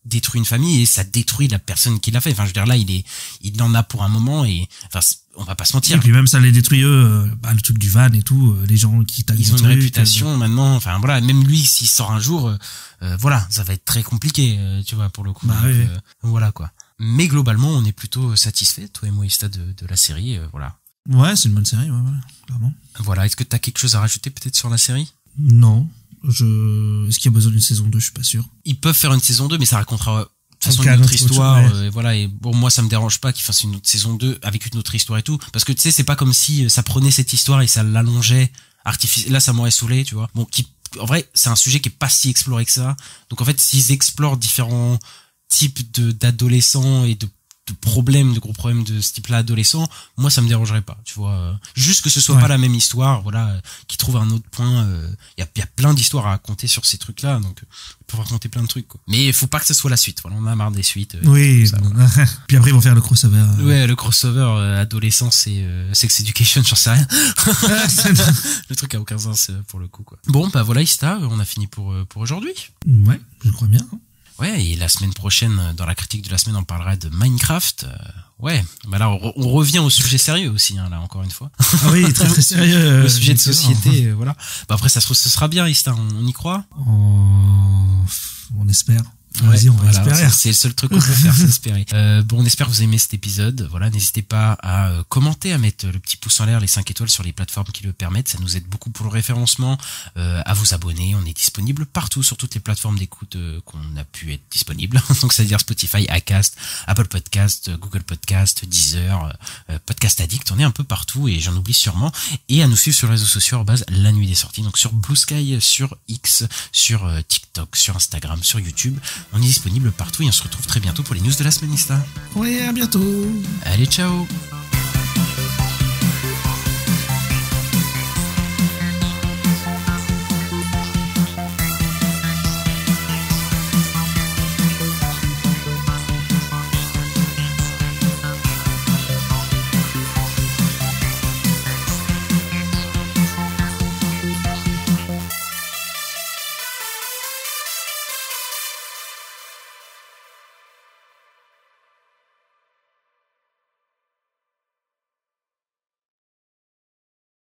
détruit une famille et ça détruit la personne qui l'a fait. Enfin, je veux dire, là, il en a pour un moment et, on va pas se mentir. Et puis même ça les détruit eux, le truc du van et tout, les gens qui taguent. Ils ont une réputation maintenant, enfin voilà, même lui s'il sort un jour, voilà, ça va être très compliqué, tu vois, pour le coup. Voilà quoi. Mais globalement, on est plutôt satisfait, toi et moi, Ista, de la série, voilà. Ouais, c'est une bonne série, ouais, clairement. Voilà, est-ce que t'as quelque chose à rajouter peut-être sur la série? Non. Est-ce qu'il y a besoin d'une saison 2? Je suis pas sûr. Ils peuvent faire une saison 2, mais ça racontera de toute façon une autre histoire, voilà, et bon, moi ça me dérange pas qu'ils fassent une autre saison 2 avec une autre histoire et tout, parce que tu sais, c'est pas comme si ça prenait cette histoire et ça l'allongeait artificiellement. Là, ça m'aurait saoulé, tu vois. Bon, en vrai, c'est un sujet qui est pas si exploré que ça. Donc en fait, s'ils explorent différents types d'adolescents et de problèmes, de gros problèmes de ce type-là adolescent, moi ça me dérangerait pas, tu vois. Juste que ce soit pas la même histoire, voilà, qui trouve un autre point. Il y a plein d'histoires à raconter sur ces trucs-là, donc ils peuvent raconter plein de trucs, quoi. Mais il faut pas que ce soit la suite. Voilà, on a marre des suites. Oui. Ça, voilà. Puis après ils vont faire le crossover. Ouais, le crossover adolescent, c'est Sex Education, j'en sais rien. Le truc a aucun sens pour le coup, quoi. Bon, voilà, Ista, on a fini pour aujourd'hui. Ouais, je crois bien. Ouais, et la semaine prochaine, dans la critique de la semaine, on parlera de Minecraft. Ouais, bah là, on revient au sujet sérieux aussi, hein, là, encore une fois. Ah oui, très très sérieux. Le sujet de société, voilà. Bah après, ça se trouve, ce sera bien, Ista, on y croit? On espère. Ouais, Vas-y, on va espérer. C'est le seul truc qu'on peut faire, c'est espérer. Bon, on espère que vous avez aimé cet épisode. Voilà, n'hésitez pas à commenter, à mettre le petit pouce en l'air, les 5 étoiles sur les plateformes qui le permettent. Ça nous aide beaucoup pour le référencement. À vous abonner. On est disponible partout sur toutes les plateformes d'écoute qu'on a pu être disponible. Donc, c'est-à-dire Spotify, Acast, Apple Podcast, Google Podcast, Deezer, Podcast Addict. On est un peu partout et j'en oublie sûrement. Et à nous suivre sur les réseaux sociaux @la nuit des sorties. Donc, sur Blue Sky, sur X, sur TikTok, sur Instagram, sur YouTube. On est disponible partout et on se retrouve très bientôt pour les news de la semaine, Ista. Oui, à bientôt. Allez, ciao.